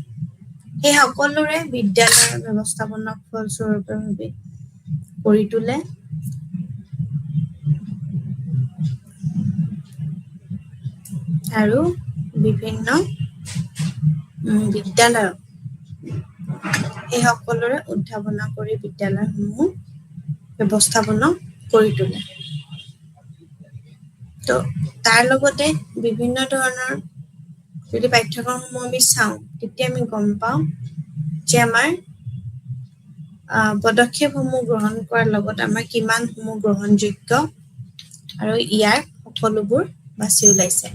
সেই সকলোৰে বিদ্যালয়ৰ ব্যৱস্থাপনাক ফলস্বৰূপে কৰি তোলে আৰু বিভিন্ন বিদ্যালয়ক এই সকলোৰে উদ্ভাৱনা কৰি বিদ্যালয়সমূহ ব্যৱস্থাপনা কৰি তোলে। তো তাৰ লগতে বিভিন্ন ধৰণৰ যদি পাঠ্যক্ৰমসমূহ আমি চাওঁ তেতিয়া আমি গম পাওঁ যে আমাৰ পদক্ষেপসমূহ গ্ৰহণ কৰাৰ লগত আমাৰ কিমানসমূহ গ্ৰহণযোগ্য আৰু ইয়াৰ সকলোবোৰ বাছি ওলাইছে।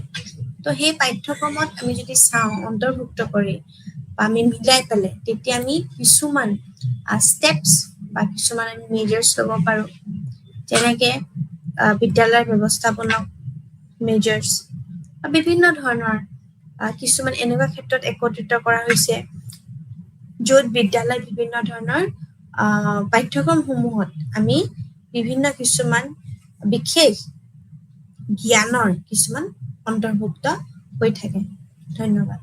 তো সেই পাঠ্যক্ৰমত আমি যদি চাওঁ অন্তৰ্ভুক্ত কৰি বা আমি মিলাই পেলাই তেতিয়া আমি কিছুমান ষ্টেপছ বা কিছুমান আমি মেজাৰ্ছ ল'ব পাৰোঁ, যেনেকৈ বিদ্যালয়ৰ ব্যৱস্থাপনক মেজাৰ্ছ বা বিভিন্ন ধৰণৰ কিছুমান এনেকুৱা ক্ষেত্ৰত একত্ৰিত কৰা হৈছে য'ত বিদ্যালয়ৰ বিভিন্ন ধৰণৰ পাঠ্যক্ৰমসমূহত আমি বিভিন্ন কিছুমান বিশেষ জ্ঞানৰ কিছুমান অন্তৰ্ভুক্ত হৈ থাকে। ধন্যবাদ।